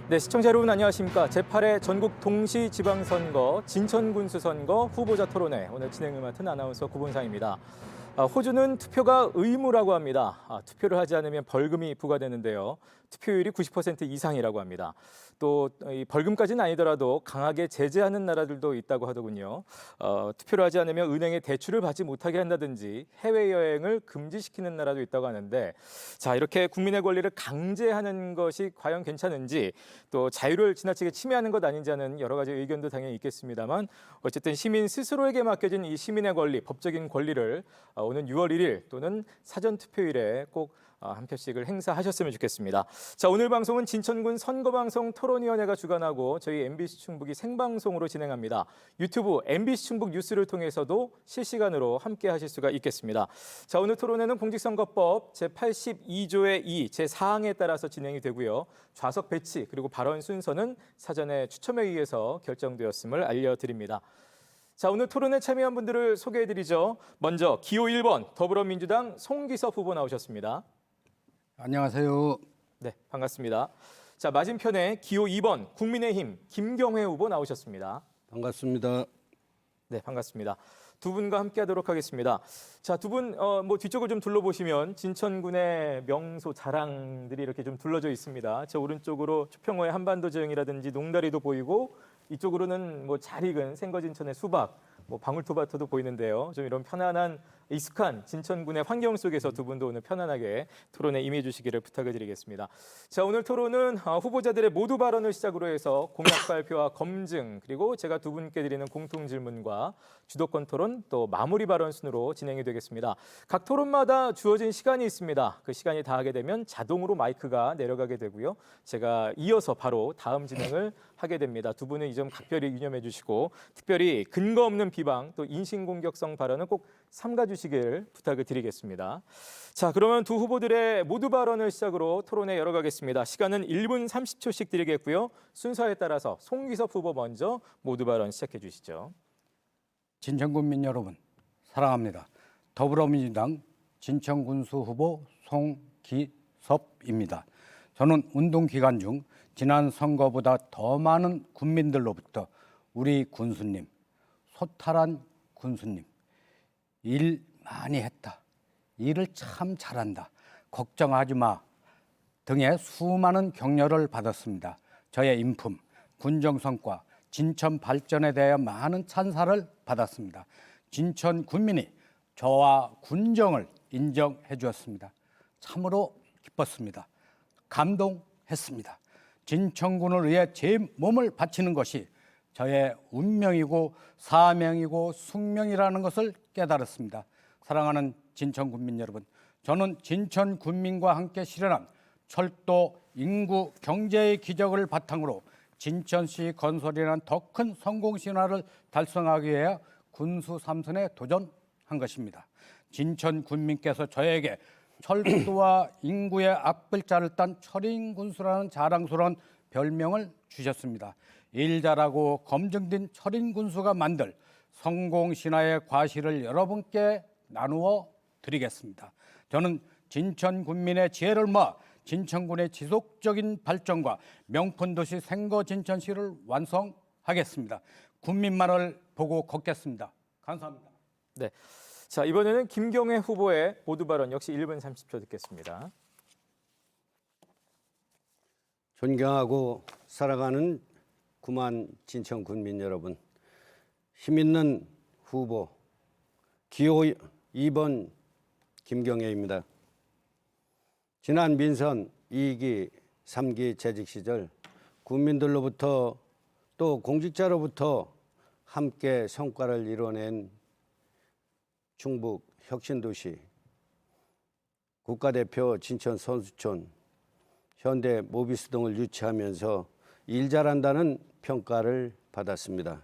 네, 시청자 여러분 안녕하십니까. 제8회 전국 동시지방선거 진천군수 선거 후보자 토론회 오늘 진행을 맡은 아나운서 구본상입니다. 호주는 투표가 의무라고 합니다. 투표를 하지 않으면 벌금이 부과되는데요. 투표율이 90% 이상이라고 합니다. 또 이 벌금까지는 아니더라도 강하게 제재하는 나라들도 있다고 하더군요. 투표를 하지 않으면 은행에 대출을 받지 못하게 한다든지 해외여행을 금지시키는 나라도 있다고 하는데, 자, 이렇게 국민의 권리를 강제하는 것이 과연 괜찮은지, 또 자유를 지나치게 침해하는 것 아닌지 하는 여러 가지 의견도 당연히 있겠습니다만, 어쨌든 시민 스스로에게 맡겨진 이 시민의 권리, 법적인 권리를 오는 6월 1일 또는 사전투표일에 꼭 한 표씩을 행사하셨으면 좋겠습니다. 자, 오늘 방송은 진천군 선거방송 토론위원회가 주관하고 저희 MBC 충북이 생방송으로 진행합니다. 유튜브 MBC 충북 뉴스를 통해서도 실시간으로 함께 하실 수가 있겠습니다. 자, 오늘 토론회는 공직선거법 제82조의 2 제4항에 따라서 진행이 되고요. 좌석 배치 그리고 발언 순서는 사전에 추첨에 의해서 결정되었음을 알려드립니다. 자, 오늘 토론에 참여한 분들을 소개해드리죠. 먼저 기호 1번 더불어민주당 송기섭 후보 나오셨습니다. 안녕하세요. 네, 반갑습니다. 자, 맞은편에 기호 2번 국민의힘 김경회 후보 나오셨습니다. 반갑습니다. 네, 반갑습니다. 두 분과 함께하도록 하겠습니다. 자, 두 분 뒤쪽을 좀 둘러보시면 진천군의 명소 자랑들이 이렇게 좀 둘러져 있습니다. 제 오른쪽으로 초평호의 한반도저형이라든지 농다리도 보이고, 이쪽으로는 잘 익은 생거진천의 수박, 방울토마토도 보이는데요. 좀 이런 편안한 익숙한 진천군의 환경 속에서 두 분도 오늘 편안하게 토론에 임해 주시기를 부탁을 드리겠습니다. 자, 오늘 토론은 후보자들의 모두 발언을 시작으로 해서 공약 발표와 검증, 그리고 제가 두 분께 드리는 공통 질문과 주도권 토론, 또 마무리 발언 순으로 진행이 되겠습니다. 각 토론마다 주어진 시간이 있습니다. 그 시간이 다하게 되면 자동으로 마이크가 내려가게 되고요. 제가 이어서 바로 다음 진행을 하게 됩니다. 두 분은 이 점 각별히 유념해 주시고, 특별히 근거 없는 비방 또 인신공격성 발언은 꼭 삼가 주시길 부탁을 드리겠습니다. 자, 그러면 두 후보들의 모두 발언을 시작으로 토론에 열어가겠습니다. 시간은 1분 30초씩 드리겠고요. 순서에 따라서 송기섭 후보 먼저 모두 발언 시작해 주시죠. 진천군민 여러분 사랑합니다. 더불어민주당 진천군수 후보 송기섭입니다. 저는 운동 기간 중 지난 선거보다 더 많은 군민들로부터 우리 군수님, 소탈한 군수님, 일 많이 했다, 일을 참 잘한다, 걱정하지 마 등의 수많은 격려를 받았습니다. 저의 인품, 군정 성과, 진천 발전에 대해 많은 찬사를 받았습니다. 진천 군민이 저와 군정을 인정해 주었습니다. 참으로 기뻤습니다. 감동했습니다. 진천군을 위해 제 몸을 바치는 것이 저의 운명이고 사명이고 숙명이라는 것을 깨달았습니다. 사랑하는 진천군민 여러분, 저는 진천군민과 함께 실현한 철도, 인구, 경제의 기적을 바탕으로 진천시 건설이라는 더 큰 성공 신화를 달성하기 위해 군수 3선에 도전한 것입니다. 진천군민께서 저에게 철도와 인구의 앞글자를 딴 철인군수라는 자랑스러운 별명을 주셨습니다. 일 잘하고 검증된 철인군수가 만들 성공 신화의 과실을 여러분께 나누어 드리겠습니다. 저는 진천 군민의 지혜를 모아 진천군의 지속적인 발전과 명품 도시 생거진천시를 완성하겠습니다. 군민만을 보고 걷겠습니다. 감사합니다. 네. 자, 이번에는 김경회 후보의 모두 발언 역시 1분 30초 듣겠습니다. 존경하고 사랑하는 9만 진천 군민 여러분, 힘있는 후보 기호 2번 김경회입니다. 지난 민선 2기, 3기 재직 시절 국민들로부터 또 공직자로부터 함께 성과를 이뤄낸 충북 혁신도시, 국가대표 진천 선수촌, 현대 모비스 등을 유치하면서 일 잘한다는 평가를 받았습니다.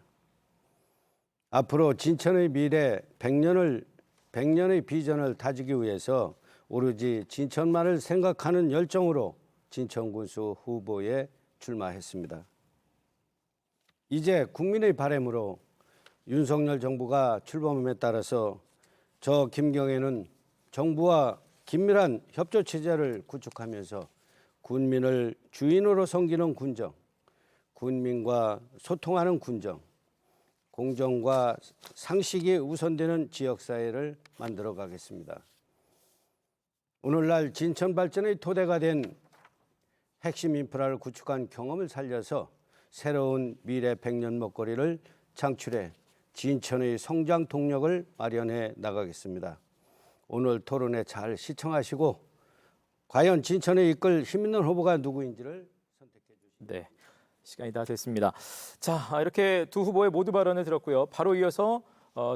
앞으로 진천의 미래 100년의 비전을 다지기 위해서 오로지 진천만을 생각하는 열정으로 진천군수 후보에 출마했습니다. 이제 국민의 바람으로 윤석열 정부가 출범함에 따라서 저 김경회는 정부와 긴밀한 협조 체제를 구축하면서 군민을 주인으로 섬기는 군정, 군민과 소통하는 군정, 공정과 상식이 우선되는 지역사회를 만들어 가겠습니다. 오늘날 진천 발전의 토대가 된 핵심 인프라를 구축한 경험을 살려서 새로운 미래 100년 먹거리를 창출해 진천의 성장 동력을 마련해 나가겠습니다. 오늘 토론회 잘 시청하시고 과연 진천을 이끌 힘있는 후보가 누구인지를 선택해 주시기 바랍니다. 네, 시간이 다 됐습니다. 자, 이렇게 두 후보의 모두 발언을 들었고요. 바로 이어서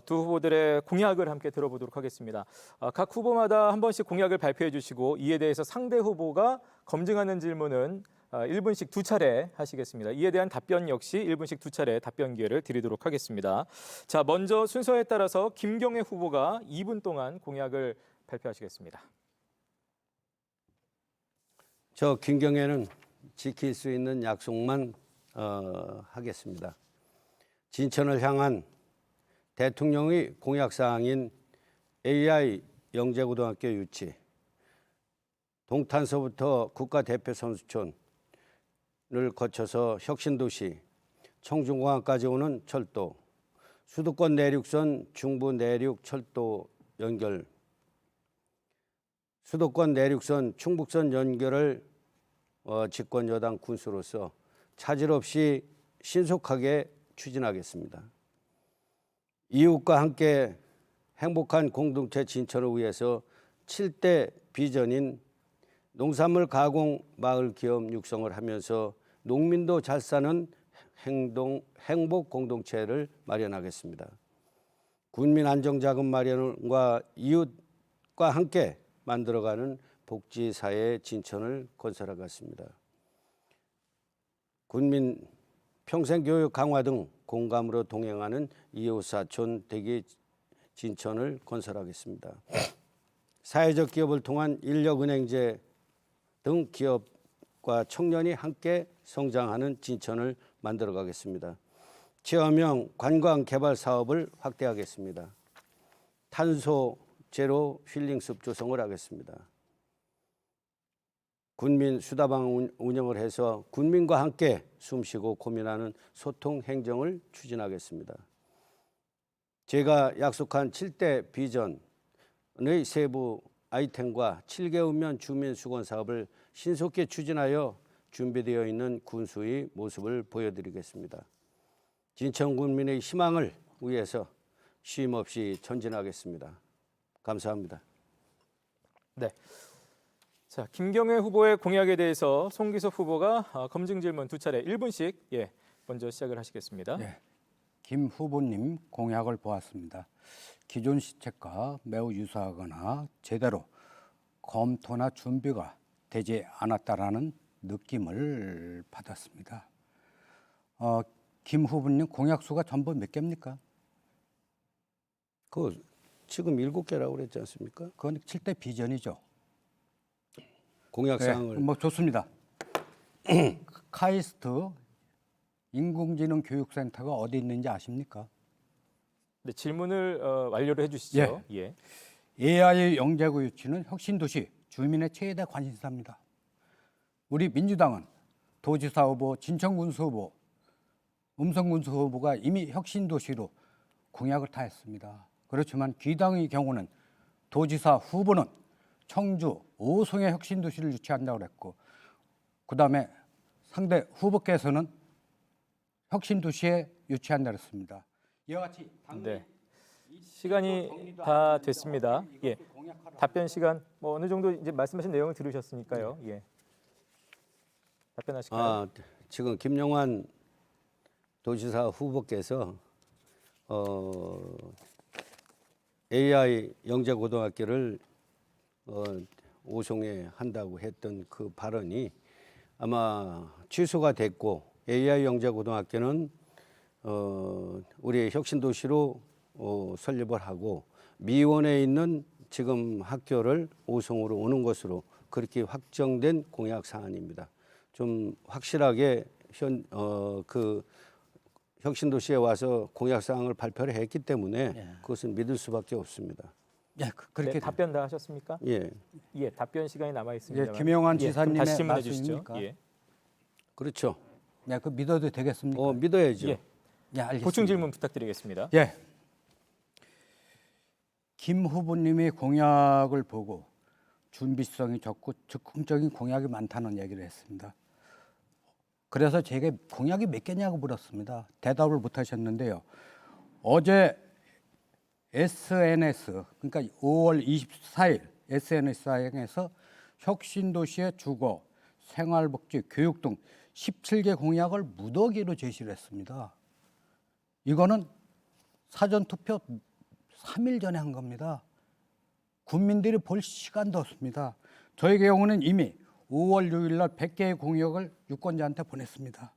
두 후보들의 공약을 함께 들어보도록 하겠습니다. 각 후보마다 한 번씩 공약을 발표해 주시고 이에 대해서 상대 후보가 검증하는 질문은 1분씩 두 차례 하시겠습니다. 이에 대한 답변 역시 1분씩 두 차례 답변 기회를 드리도록 하겠습니다. 자, 먼저 순서에 따라서 김경애 후보가 2분 동안 공약을 발표하시겠습니다. 저 김경애는 지킬 수 있는 약속만 하겠습니다. 진천을 향한 대통령의 공약사항인 AI 영재고등학교 유치, 동탄서부터 국가대표 선수촌을 거쳐서 혁신도시, 청중공항까지 오는 철도, 수도권 내륙선 중부 내륙 철도 연결, 수도권 내륙선 충북선 연결을 집권 여당 군수로서 차질 없이 신속하게 추진하겠습니다. 이웃과 함께 행복한 공동체 진천을 위해서 7대 비전인 농산물 가공 마을 기업 육성을 하면서 농민도 잘 사는 행복 공동체를 마련하겠습니다. 군민 안정자금 마련과 이웃과 함께 만들어가는 복지사회 진천을 건설하겠습니다. 군민 평생교육 강화 등 공감으로 동행하는 이웃사촌 대기 진천을 건설하겠습니다. 사회적 기업을 통한 인력은행제 등 기업과 청년이 함께 성장하는 진천을 만들어가겠습니다. 체험형 관광 개발 사업을 확대하겠습니다. 탄소 제로 힐링숲 조성을 하겠습니다. 군민 수다방 운영을 해서 군민과 함께 숨쉬고 고민하는 소통 행정을 추진하겠습니다. 제가 약속한 7대 비전의 세부 아이템과 7개월면 주민 수건 사업을 신속히 추진하여 준비되어 있는 군수의 모습을 보여드리겠습니다. 진천 군민의 희망을 위해서 쉼 없이 전진하겠습니다. 감사합니다. 네. 자, 김경애 후보의 공약에 대해서 송기석 후보가 검증 질문 두 차례 1분씩 먼저 시작을 하시겠습니다. 네. 김 후보님 공약을 보았습니다. 기존 시책과 매우 유사하거나 제대로 검토나 준비가 되지 않았다라는 느낌을 받았습니다. 김 후보님 공약 수가 전부 몇 개입니까? 그 지금 7개라고 그랬지 않습니까? 그건 7대 비전이죠. 공약사항을 뭐 좋습니다. 카이스트 인공지능 교육센터가 어디 있는지 아십니까? 네, 질문을 완료를 해주시죠. 예. AI 영재고 유치는 혁신도시 주민의 최대 관심사입니다. 우리 민주당은 도지사 후보, 진천군수 후보, 음성군수 후보가 이미 혁신도시로 공약을 다 했습니다. 그렇지만 귀당의 경우는 도지사 후보는 청주, 오송의 혁신도시를 유치한다고 그랬고 그다음에 상대 후보께서는 혁신도시에 유치한다고 했습니다. 이와 같이 네. 시간이 다 됐습니다. 예. 답변 시간 뭐 어느 정도 이제 말씀하신 내용을 들으셨으니까요. 예. 답변하실까요? 지금 김영환 도지사 후보께서 AI 영재고등학교를 오송에 한다고 했던 그 발언이 아마 취소가 됐고 AI 영재고등학교는 우리 혁신도시로 설립을 하고 미원에 있는 지금 학교를 오송으로 오는 것으로 그렇게 확정된 공약 사안입니다. 좀 확실하게 그 혁신도시에 와서 공약 사항을 발표를 했기 때문에 그것은 믿을 수밖에 없습니다. 예, 그렇게 네, 답변 다 하셨습니까? 예, 예, 답변 시간이 남아 있습니다. 예, 김영환 그럼 지사님의 다시 질문해 주시죠. 말씀입니까? 예. 그렇죠. 예, 그 믿어도 되겠습니까? 믿어야죠. 예. 예, 알겠습니다. 보충 질문 부탁드리겠습니다. 예. 김 후보님이 공약을 보고 준비성이 적고 즉흥적인 공약이 많다는 얘기를 했습니다. 그래서 제게 공약이 몇 개냐고 물었습니다. 대답을 못 하셨는데요. 어제 SNS, 그러니까 5월 24일 SNS상에서 혁신도시의 주거, 생활복지, 교육 등 17개 공약을 무더기로 제시를 했습니다. 이거는 사전투표 3일 전에 한 겁니다. 국민들이 볼 시간도 없습니다. 저희 경우는 이미 5월 6일 날 100개의 공약을 유권자한테 보냈습니다.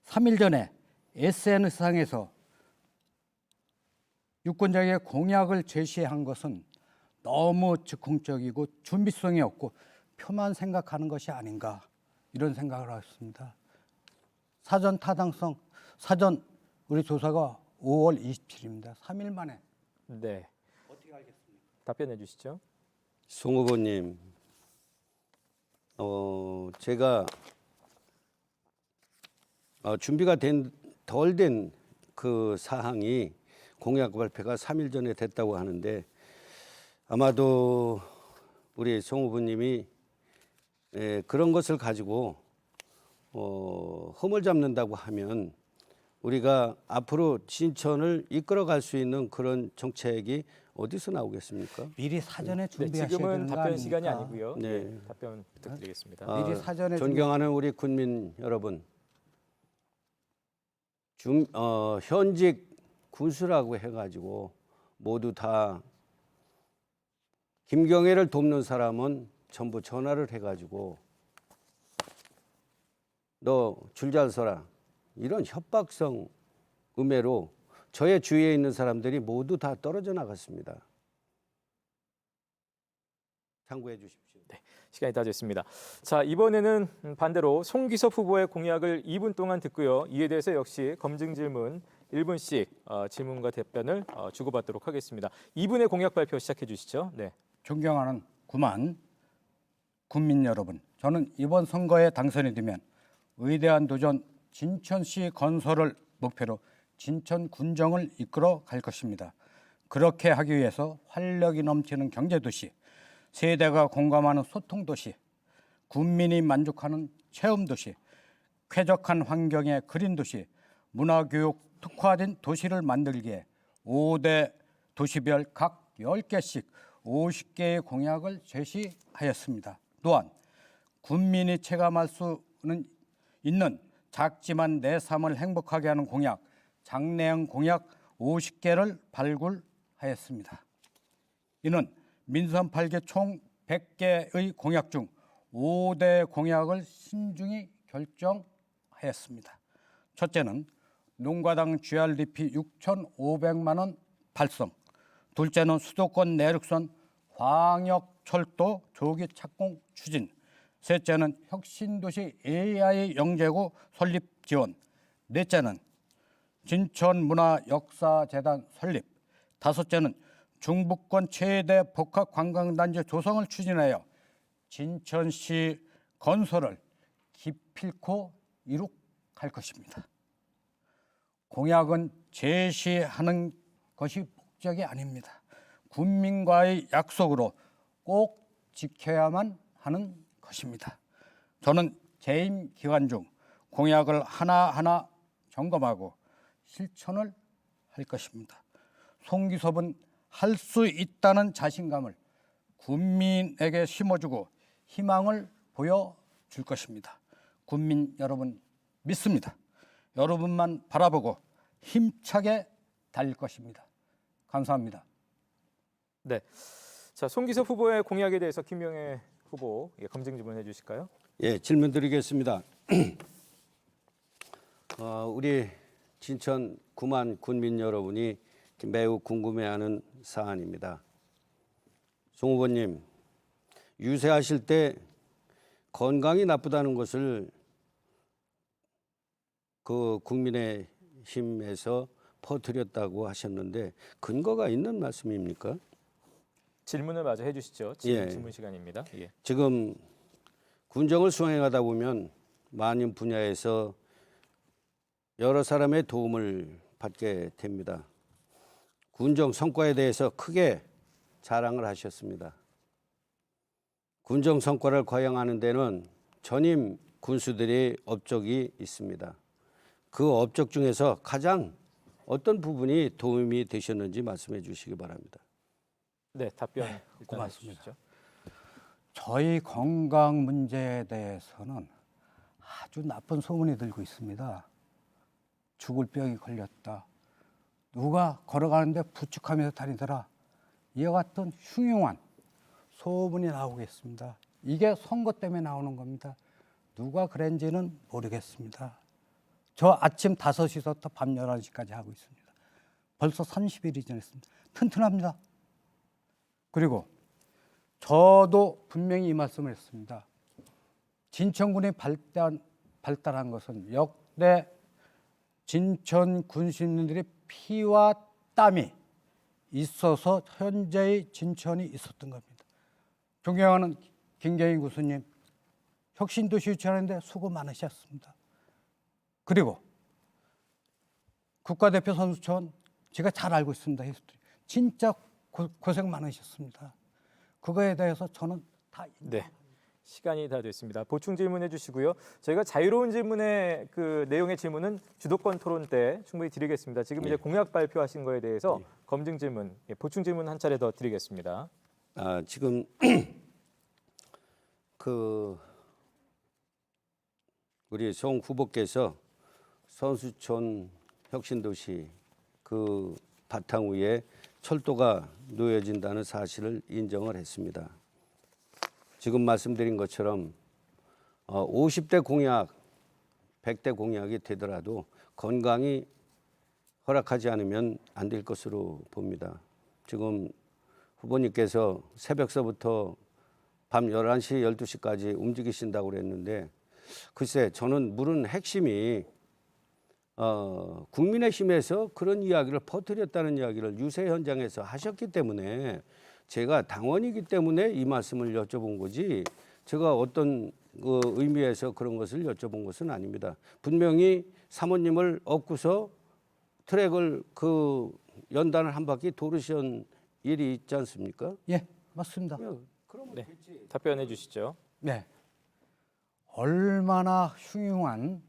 3일 전에 SNS상에서 유권자에게 공약을 제시한 것은 너무 즉흥적이고 준비성이 없고 표만 생각하는 것이 아닌가 이런 생각을 했습니다. 사전 타당성, 사전 우리 조사가 5월 27일입니다. 3일 만에. 네. 어떻게 알겠습니까? 답변해 주시죠. 송 후보님, 제가 준비가 덜 된 그 사항이 공약 발표가 3일 전에 됐다고 하는데 아마도 우리 송 후보님이 그런 것을 가지고 흠을 잡는다고 하면 우리가 앞으로 진천을 이끌어갈 수 있는 그런 정책이 어디서 나오겠습니까? 미리 사전에 네, 준비하셔야 지금은 되는 거 답변 아닙니까? 시간이 아니고요. 네. 네, 답변 부탁드리겠습니다. 미리 사전에 존경하는 우리 국민 여러분, 현직 군수라고 해가지고 모두 다 김경애를 돕는 사람은 전부 전화를 해가지고 너 줄 잘 서라 이런 협박성 음해로 저의 주위에 있는 사람들이 모두 다 떨어져 나갔습니다. 참고해 주십시오. 시간이 다 됐습니다. 자, 이번에는 반대로 송기섭 후보의 공약을 2분 동안 듣고요. 이에 대해서 역시 검증 질문 1분씩 질문과 답변을 주고받도록 하겠습니다. 2분의 공약 발표 시작해 주시죠. 네. 존경하는 구만 국민 여러분, 저는 이번 선거에 당선이 되면 위대한 도전 진천시 건설을 목표로 진천 군정을 이끌어 갈 것입니다. 그렇게 하기 위해서 활력이 넘치는 경제도시, 세대가 공감하는 소통도시, 국민이 만족하는 체험도시, 쾌적한 환경의 그린도시, 문화교육 특화된 도시를 만들기에 5대 도시별 각 10개씩 50개의 공약을 제시하였습니다. 또한 국민이 체감할 수는 있는 작지만 내 삶을 행복하게 하는 공약, 장래형 공약 50개를 발굴하였습니다. 이는 민선 8개 총 100개의 공약 중 5대 공약을 신중히 결정하였습니다. 첫째는 농가당 GRDP 6,500만 원 달성, 둘째는 수도권 내륙선 광역철도 조기 착공 추진, 셋째는 혁신도시 AI 영재구 설립 지원, 넷째는 진천문화역사재단 설립, 다섯째는 중부권 최대 복합관광단지 조성을 추진하여 진천시 건설을 기필코 이룩할 것입니다. 공약은 제시하는 것이 목적이 아닙니다. 국민과의 약속으로 꼭 지켜야만 하는 것입니다. 저는 재임 기간 중 공약을 하나하나 점검하고 실천을 할 것입니다. 송기섭은 할 수 있다는 자신감을 국민에게 심어주고 희망을 보여줄 것입니다. 국민 여러분 믿습니다. 여러분만 바라보고 힘차게 달릴 것입니다. 감사합니다. 네. 자, 송기섭 후보의 공약에 대해서 김명애 후보 검증 질문해 주실까요? 예, 질문 드리겠습니다. 우리 진천 9만 군민 여러분이 매우 궁금해하는 사안입니다. 송 후보님, 유세하실 때 건강이 나쁘다는 것을 그 국민의힘에서 퍼뜨렸다고 하셨는데 근거가 있는 말씀입니까? 질문을 마저 해주시죠. 예. 질문 시간입니다. 예. 지금 군정을 수행하다 보면 많은 분야에서 여러 사람의 도움을 받게 됩니다. 군정 성과에 대해서 크게 자랑을 하셨습니다. 군정 성과를 과양하는 데는 전임 군수들의 업적이 있습니다. 그 업적 중에서 가장 어떤 부분이 도움이 되셨는지 말씀해 주시기 바랍니다. 네, 답변 일단 고맙습니다. 해주시죠. 저희 건강 문제에 대해서는 아주 나쁜 소문이 들고 있습니다. 죽을 병이 걸렸다. 누가 걸어가는데 부축하면서 다니더라. 이와 같은 흉흉한 소문이 나오겠습니다. 이게 선거 때문에 나오는 겁니다. 누가 그랬는지는 모르겠습니다. 저 아침 5시부터 밤 11시까지 하고 있습니다. 벌써 30일이 지났습니다. 튼튼합니다. 그리고 저도 분명히 이 말씀을 했습니다. 진천군이 발달한 것은 역대 진천 군수님들의 피와 땀이 있어서 현재의 진천이 있었던 겁니다. 존경하는 김경인 군수님, 혁신도시 유치하는데 수고 많으셨습니다. 그리고 국가대표 선수촌 제가 잘 알고 있습니다. 진짜 고생 많으셨습니다. 그거에 대해서 저는 다 네. 시간이 다 됐습니다. 보충 질문해 주시고요. 저희가 자유로운 질문의 그 내용의 질문은 주도권 토론 때 충분히 드리겠습니다. 지금 이제 공약 발표하신 거에 대해서 검증 질문, 보충 질문 한 차례 더 드리겠습니다. 지금 그 우리 송 후보께서 선수촌 혁신도시 그 바탕 위에 철도가 놓여진다는 사실을 인정을 했습니다. 지금 말씀드린 것처럼 50대 공약, 100대 공약이 되더라도 건강이 허락하지 않으면 안 될 것으로 봅니다. 지금 후보님께서 새벽서부터 밤 11시, 12시까지 움직이신다고 그랬는데 글쎄 저는 물은 핵심이 국민의힘에서 그런 이야기를 퍼뜨렸다는 이야기를 유세 현장에서 하셨기 때문에 제가 당원이기 때문에 이 말씀을 여쭤본 거지 제가 어떤 그 의미에서 그런 것을 여쭤본 것은 아닙니다. 분명히 사모님을 얻고서 트랙을 그 연단을 한 바퀴 도르신 일이 있지 않습니까? 예, 맞습니다. 그러면 네. 답변해 주시죠. 네. 얼마나 흉흉한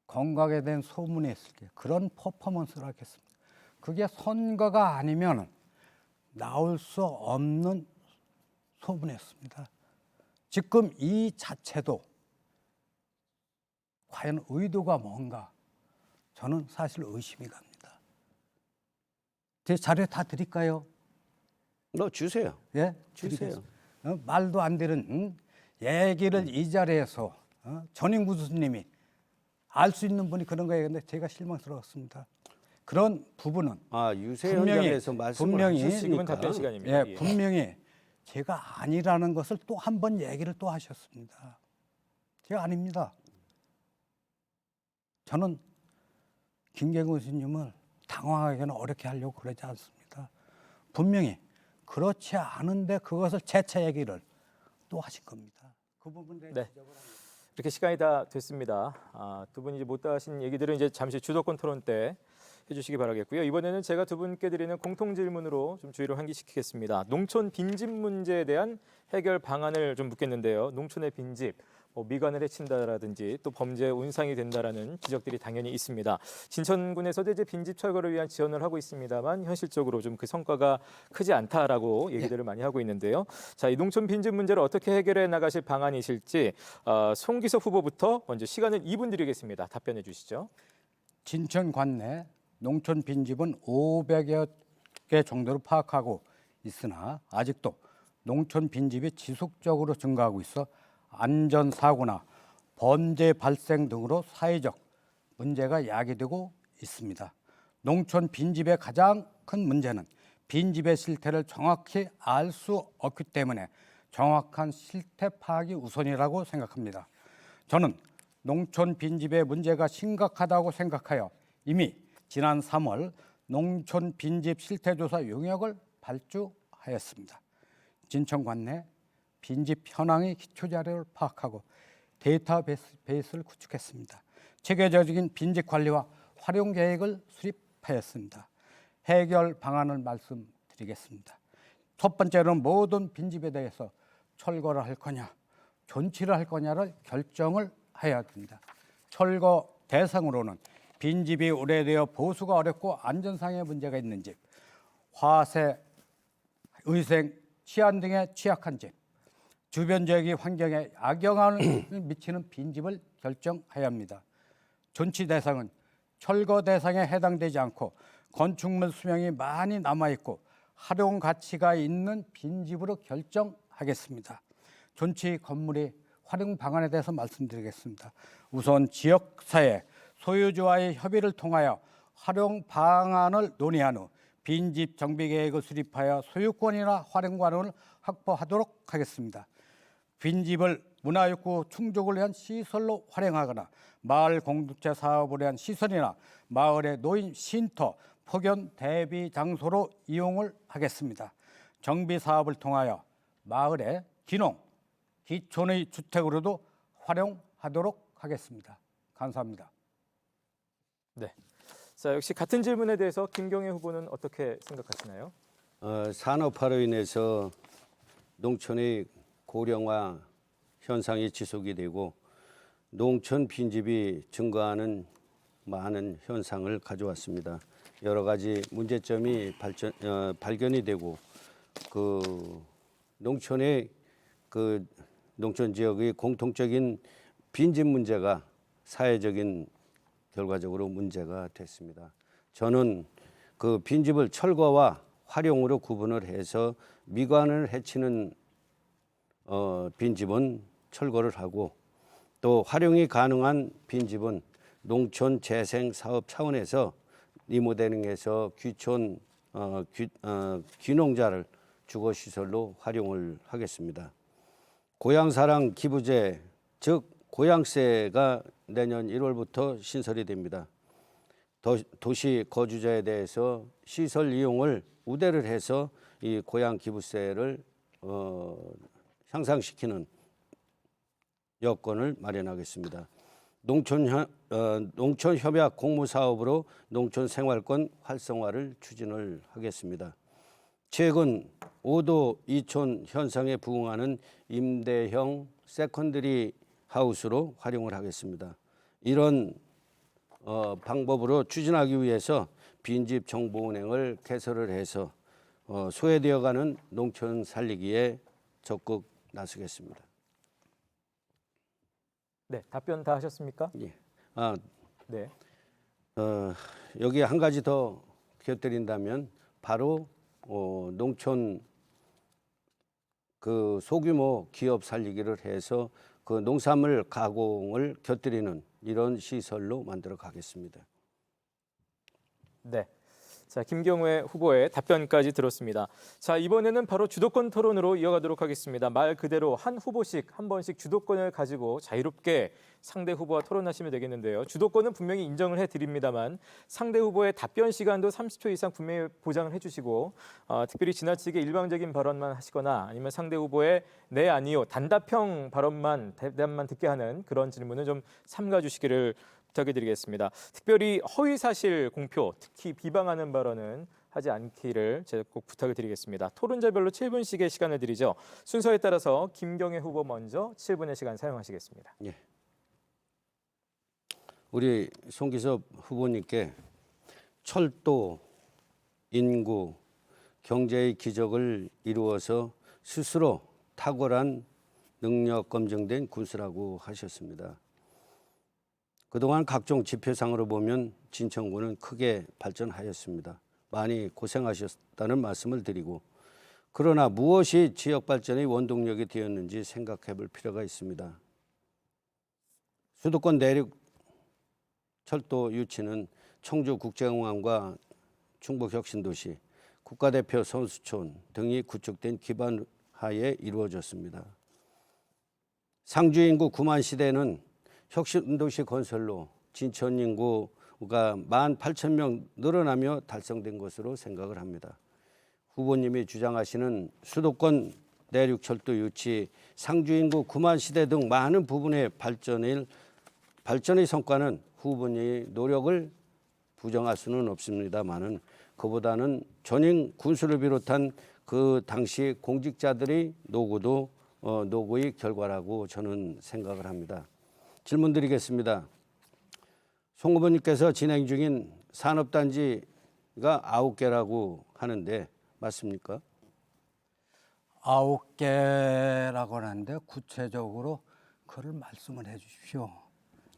건강에 대한 소문이 있을게요. 그런 퍼포먼스를 하겠습니다. 그게 선거가 아니면 나올 수 없는 소문이었습니다. 지금 이 자체도 과연 의도가 뭔가 저는 사실 의심이 갑니다. 제 자료 다 드릴까요? 주세요. 예, 주세요. 드리겠습니다. 말도 안 되는 얘기를 이 자리에서 전임 교수님이 알 수 있는 분이 그런 거예요. 근데 제가 실망스러웠습니다. 그런 부분은 유세 분명히- 현장에서 말씀을 분명히 지금은 하셨으니까 답변 시간입니다. 예, 분명히 제가 아니라는 것을 또 한 번 얘기를 또 하셨습니다. 제가 아닙니다. 저는 김경호 교수님을 당황하게는 어렵게 하려고 그러지 않습니다. 분명히 그렇지 않은데 그것을 재차 얘기를 또 하신 겁니다. 그 부분에 대해서 네. 이렇게 시간이 다 됐습니다. 두 분이 이제 못다 하신 얘기들은 이제 잠시 주도권 토론 때 해주시기 바라겠고요. 이번에는 제가 두 분께 드리는 공통 질문으로 좀 주의를 환기시키겠습니다. 농촌 빈집 문제에 대한 해결 방안을 좀 묻겠는데요. 농촌의 빈집, 미관을 해친다라든지 또 범죄 온상이 된다라는 지적들이 당연히 있습니다. 진천군에서도 이제 빈집 철거를 위한 지원을 하고 있습니다만 현실적으로 좀 그 성과가 크지 않다라고 얘기들을 많이 하고 있는데요. 자, 이 농촌 빈집 문제를 어떻게 해결해 나가실 방안이실지 송기석 후보부터 먼저 시간을 2분 드리겠습니다. 답변해 주시죠. 진천 관내 농촌 빈집은 500여 개 정도로 파악하고 있으나 아직도 농촌 빈집이 지속적으로 증가하고 있어 안전사고나 범죄 발생 등으로 사회적 문제가 야기되고 있습니다. 농촌 빈집의 가장 큰 문제는 빈집의 실태를 정확히 알 수 없기 때문에 정확한 실태 파악이 우선이라고 생각합니다. 저는 농촌 빈집의 문제가 심각하다고 생각하여 이미 지난 3월 농촌 빈집 실태조사 용역을 발주하였습니다. 하였습니다. 진천 관내 빈집 현황의 기초 자료를 파악하고 데이터베이스를 구축했습니다. 체계적인 빈집 관리와 활용 계획을 수립하였습니다. 해결 방안을 말씀드리겠습니다. 첫 번째로는 모든 빈집에 대해서 철거를 할 거냐, 존치를 할 거냐를 결정을 해야 됩니다. 철거 대상으로는 빈집이 오래되어 보수가 어렵고 안전상의 문제가 있는 집, 화세, 의생, 치안 등에 취약한 집, 주변 지역의 환경에 악영향을 미치는 빈집을 결정해야 합니다. 존치 대상은 철거 대상에 해당되지 않고 건축물 수명이 많이 남아있고 활용 가치가 있는 빈집으로 결정하겠습니다. 존치 건물의 활용 방안에 대해서 말씀드리겠습니다. 우선 지역사회 소유주와의 협의를 통하여 활용 방안을 논의한 후 빈집 정비 계획을 수립하여 소유권이나 활용권을 확보하도록 하겠습니다. 빈집을 문화욕구 충족을 위한 시설로 활용하거나 마을 공동체 사업을 위한 시설이나 마을의 노인 쉼터, 폭염 대비 장소로 이용을 하겠습니다. 정비 사업을 통하여 마을의 기농, 기촌의 주택으로도 활용하도록 하겠습니다. 감사합니다. 네. 자, 역시 같은 질문에 대해서 김경애 후보는 어떻게 생각하시나요? 산업화로 인해서 농촌의 고령화 현상이 지속이 되고 농촌 빈집이 증가하는 많은 현상을 가져왔습니다. 여러 가지 문제점이 발견이 되고 그 농촌의 그 농촌 지역의 공통적인 빈집 문제가 사회적인 결과적으로 문제가 됐습니다. 저는 그 빈집을 철거와 활용으로 구분을 해서 미관을 해치는 빈집은 철거를 하고 또 활용이 가능한 빈집은 농촌 재생 사업 차원에서 리모델링해서 귀촌 귀농자를 주거 시설로 활용을 하겠습니다. 고향사랑 기부제 즉 고향세가 내년 1월부터 신설이 됩니다. 도시 거주자에 대해서 시설 이용을 우대를 해서 이 고향 기부세를 향상시키는 여건을 마련하겠습니다. 농촌협약 공모사업으로 농촌 생활권 활성화를 추진을 하겠습니다. 최근 5도 2촌 현상에 부응하는 임대형 세컨드리 하우스로 활용을 하겠습니다. 이런 방법으로 추진하기 위해서 빈집 정보은행을 개설을 해서 소외되어가는 농촌 살리기에 적극 나서겠습니다. 네, 답변 다 하셨습니까? 예. 네. 여기에 한 가지 더 곁들인다면 바로 농촌 그 소규모 기업 살리기를 해서 그 농산물 가공을 곁들이는 이런 시설로 만들어 가겠습니다. 네. 자, 김경애 후보의 답변까지 들었습니다. 자, 이번에는 바로 주도권 토론으로 이어가도록 하겠습니다. 말 그대로 한 후보씩 한 번씩 주도권을 가지고 자유롭게 상대 후보와 토론하시면 되겠는데요. 주도권은 분명히 인정을 해드립니다만 상대 후보의 답변 시간도 30초 이상 분명히 보장을 해주시고 특별히 지나치게 일방적인 발언만 하시거나 아니면 상대 후보의 네, 아니요, 단답형 발언만 대답만 듣게 하는 그런 질문은 좀 삼가 주시기를 부탁드리겠습니다. 특별히 허위사실 공표, 특히 비방하는 발언은 하지 않기를 제가 꼭 부탁을 드리겠습니다. 토론자별로 7분씩의 시간을 드리죠. 순서에 따라서 김경애 후보 먼저 7분의 시간 사용하시겠습니다. 예. 우리 송기섭 후보님께 철도, 인구, 경제의 기적을 이루어서 스스로 탁월한 능력 검증된 군수라고 하셨습니다. 그동안 각종 지표상으로 보면 진천군은 크게 발전하였습니다. 많이 고생하셨다는 말씀을 드리고 그러나 무엇이 지역 발전의 원동력이 되었는지 생각해 볼 필요가 있습니다. 수도권 내륙 철도 유치는 청주국제공항과 충북혁신도시, 국가대표 선수촌 등이 구축된 기반 하에 이루어졌습니다. 상주 인구 9만 시대는 혁신도시 건설로 진천 인구가 18,000명 늘어나며 달성된 것으로 생각을 합니다. 후보님이 주장하시는 수도권 내륙철도 유치, 상주인구 9만 시대 등 많은 부분의 발전의 성과는 후보님의 노력을 부정할 수는 없습니다만은 그보다는 전임 군수를 비롯한 그 당시 공직자들의 노고의 결과라고 저는 생각을 합니다. 질문 드리겠습니다. 송 후보님께서 진행 중인 산업단지가 9개라고 하는데 맞습니까? 9개라고 하는데 구체적으로 그걸 말씀을 해 주십시오.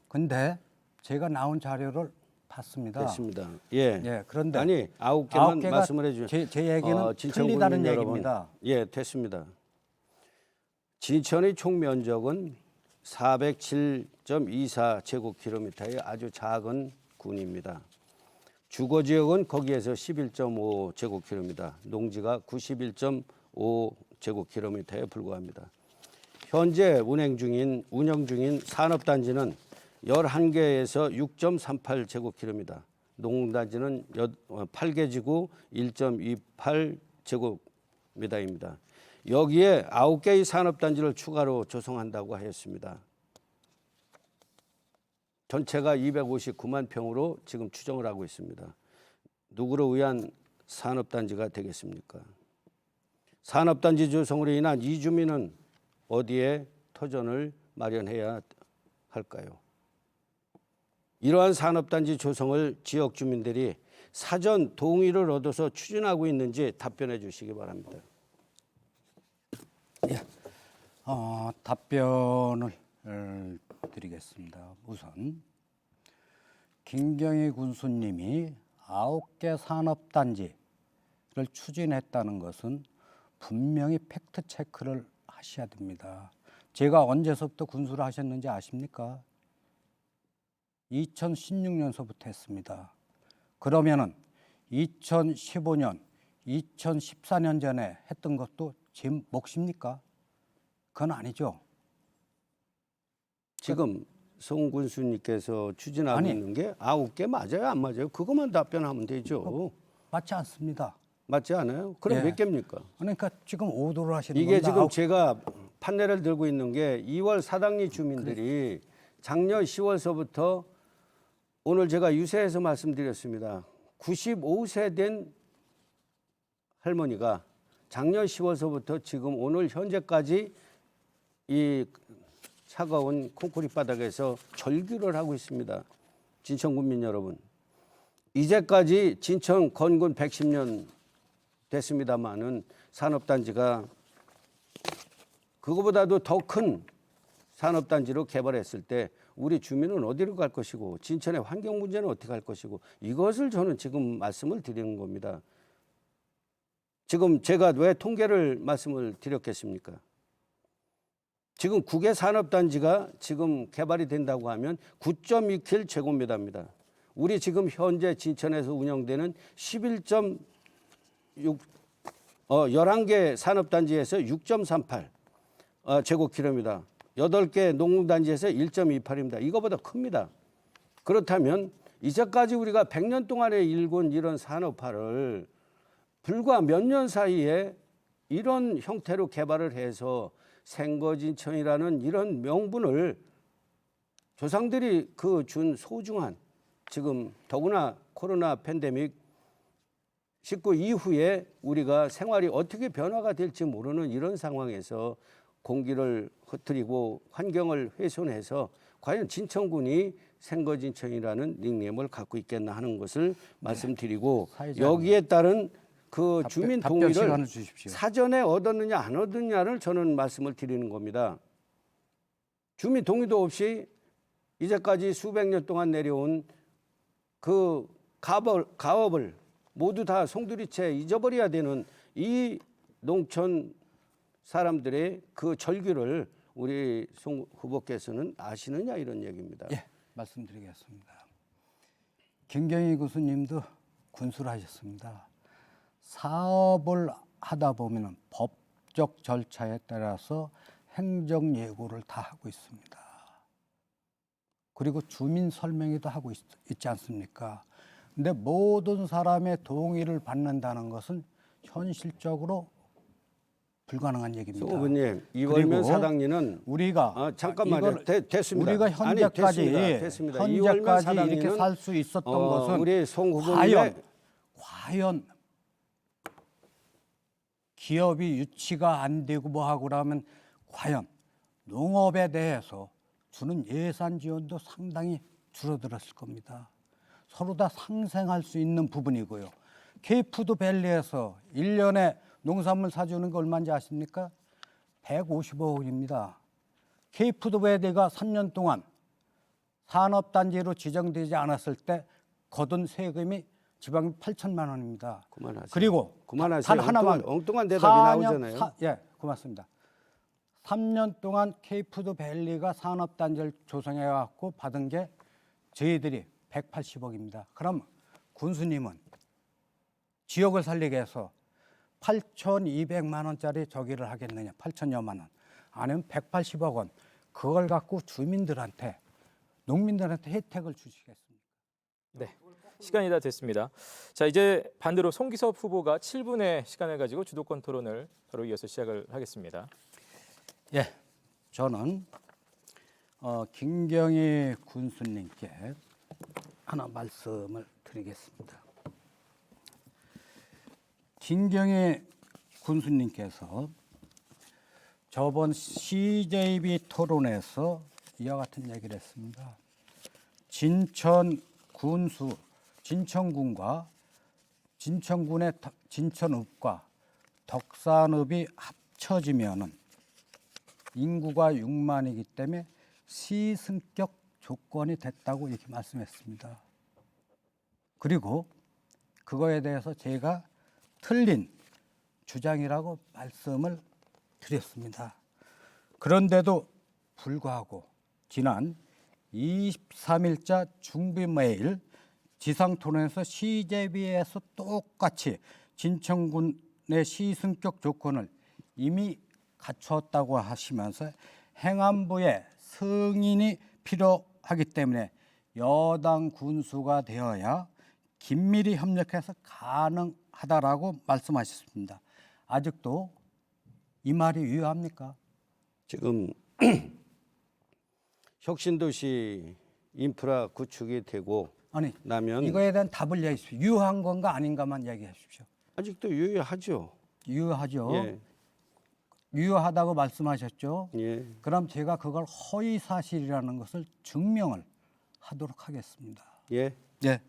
근데 제가 나온 자료를 봤습니다. 됐습니다. 예. 예, 그런데 아니 9개만 아홉 개가 말씀을 해주세요. 제 얘기는 진천 틀리다는 국민 여러분. 얘기입니다. 예, 됐습니다. 진천의 총 면적은 407.24 제곱킬로미터의 아주 작은 군입니다. 주거 지역은 거기에서 11.5 제곱킬로미터, 농지가 91.5 제곱킬로미터에 불과합니다. 현재 운영 중인 산업단지는 11개에서 6.38 제곱킬로미터, 농단지는 8개 지구 1.28 제곱미터입니다. 여기에 9개의 산업단지를 추가로 조성한다고 하였습니다. 전체가 259만 평으로 지금 추정을 하고 있습니다. 누구를 위한 산업단지가 되겠습니까? 산업단지 조성으로 인한 이주민은 어디에 터전을 마련해야 할까요? 이러한 산업단지 조성을 지역 주민들이 사전 동의를 얻어서 추진하고 있는지 답변해 주시기 바랍니다. 답변을 드리겠습니다. 우선 김경희 군수님이 9개 산업단지를 추진했다는 것은 분명히 팩트 체크를 하셔야 됩니다. 제가 언제서부터 군수를 하셨는지 아십니까? 2016년서부터 했습니다. 그러면은 2015년, 2014년 전에 했던 것도 제 몫입니까? 그건 아니죠. 지금 송 군수님께서 추진하고 아니. 있는 게 9개 맞아요? 안 맞아요? 그것만 답변하면 되죠. 맞지 않습니다. 맞지 않아요? 그럼 예. 몇 개입니까? 그러니까 지금 오도를 하시는 이게 겁니다. 지금 제가 판례를 들고 있는 게 2월 사당리 주민들이 작년 10월서부터 오늘 제가 유세에서 말씀드렸습니다. 95세 된 할머니가 작년 10월서부터 지금 오늘 현재까지 이 차가운 콘크리트 바닥에서 절규를 하고 있습니다. 진천 국민 여러분. 이제까지 진천 건군 110년 됐습니다마는 산업단지가 그거보다도 더 큰 산업단지로 개발했을 때 우리 주민은 어디로 갈 것이고 진천의 환경 문제는 어떻게 할 것이고 이것을 저는 지금 말씀을 드리는 겁니다. 지금 제가 왜 통계를 말씀을 드렸겠습니까? 지금 9개 산업단지가 지금 개발이 된다고 하면 9.2킬 제곱미터입니다. 우리 지금 현재 진천에서 운영되는 11개 산업단지에서 6.38 제곱킬로미터, 8개 농공단지에서 1.28입니다. 이거보다 큽니다. 그렇다면 이제까지 우리가 100년 동안에 일군 이런 산업화를 불과 몇 년 사이에 이런 형태로 개발을 해서 생거진천이라는 이런 명분을 조상들이 그 준 소중한 지금 더구나 코로나 팬데믹 19 이후에 우리가 생활이 어떻게 변화가 될지 모르는 이런 상황에서 공기를 흩뜨리고 환경을 훼손해서 과연 진천군이 생거진천이라는 닉네임을 갖고 있겠나 하는 것을 말씀드리고 사회자님. 여기에 따른 그 주민 답변 동의를 시간을 주십시오. 사전에 얻었느냐 안 얻었느냐를 저는 말씀을 드리는 겁니다. 주민 동의도 없이 이제까지 수백 년 동안 내려온 그 가업을 모두 다 송두리째 잊어버려야 되는 이 농촌 사람들의 그 절규를 우리 송 후보께서는 아시느냐 이런 얘기입니다. 예, 말씀드리겠습니다. 김경희 교수님도 군수를 하셨습니다. 사업을 하다 보면 법적 절차에 따라서 행정 예고를 다 하고 있습니다. 그리고 주민 설명회도 하고 있지 않습니까? 근데 모든 사람의 동의를 받는다는 것은 현실적으로 불가능한 얘기입니다. 송 후보님, 그리고 이월면 사당리는 우리가 잠깐만요. 됐습니다. 우리가 아니, 현재까지 됐습니다. 이월면 이렇게 사당리는 살 수 있었던 것은 우리 송 후보님의 과연 기업이 유치가 안 되고 뭐 하고 그러면 과연 농업에 대해서 주는 예산 지원도 상당히 줄어들었을 겁니다. 서로 다 상생할 수 있는 부분이고요. 케이푸드밸리에서 1년에 농산물 사주는 게 얼마인지 아십니까? 150억 원입니다. 케이푸드밸리가 3년 동안 산업단지로 지정되지 않았을 때 거둔 세금이 지방 8천만 원입니다. 그만하세요. 그리고 그만하세요. 단 하나만 엉뚱한 대답이 나오잖아요. 예, 고맙습니다. 3년 동안 케이푸드밸리가 산업단지를 조성해 갖고 받은 게 저희들이 180억입니다. 그럼 군수님은 지역을 살리게 해서 8,200만 원짜리 저기를 하겠느냐, 8천여만 원. 아니면 180억 원. 그걸 갖고 주민들한테, 농민들한테 혜택을 주시겠습니까? 네, 시간이 다 됐습니다. 자, 이제 반대로 송기섭 후보가 7분의 시간을 가지고 주도권 토론을 바로 이어서 시작을 하겠습니다. 예, 저는 김경희 군수님께 하나 말씀을 드리겠습니다. 김경희 군수님께서 저번 CJB 토론에서 이와 같은 얘기를 했습니다. 진천군과 진천군의 진천읍과 덕산읍이 합쳐지면은 인구가 6만이기 때문에 시승격 조건이 됐다고 이렇게 말씀했습니다. 그리고 그거에 대해서 제가 틀린 주장이라고 말씀을 드렸습니다. 그런데도 불구하고 지난 23일자 중비메일 지상토론에서 CJB에서 똑같이 진천군의 시승격 조건을 이미 갖추었다고 하시면서 행안부의 승인이 필요하기 때문에 여당 군수가 되어야 긴밀히 협력해서 가능하다라고 말씀하셨습니다. 아직도 이 말이 유효합니까? 지금 혁신도시 인프라 구축이 되고 아니, 나면 이거에 대한 답을 얘기해 주십시오. 유효한 건가 아닌가만 얘기해 주십시오. 아직도 유효하죠. 유효하죠. 예, 유효하다고 말씀하셨죠. 예. 그럼 제가 그걸 허위 사실이라는 것을 증명을 하도록 하겠습니다. 예. 예.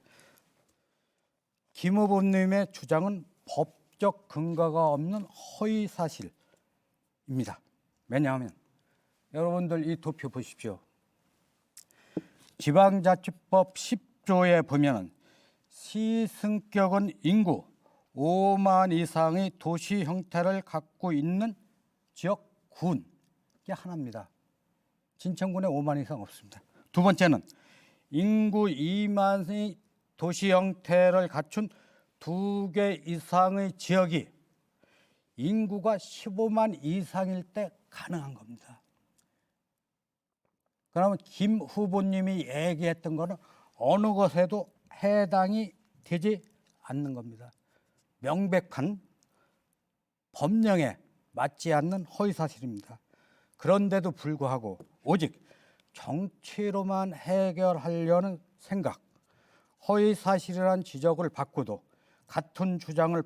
김 후보님의 주장은 법적 근거가 없는 허위 사실입니다. 왜냐하면 여러분들 이 도표 보십시오. 지방자치법 10조에 보면 시승격은 인구 5만 이상의 도시 형태를 갖고 있는 지역군 게 하나입니다. 진천군에 5만 이상 없습니다. 두 번째는 인구 2만의 도시 형태를 갖춘 2개 이상의 지역이 인구가 15만 이상일 때 가능한 겁니다. 그러면 김 후보님이 얘기했던 거는 어느 것에도 해당이 되지 않는 겁니다. 명백한 법령에 맞지 않는 허위사실입니다. 그런데도 불구하고 오직 정치로만 해결하려는 생각, 허위사실이라는 지적을 받고도 같은 주장을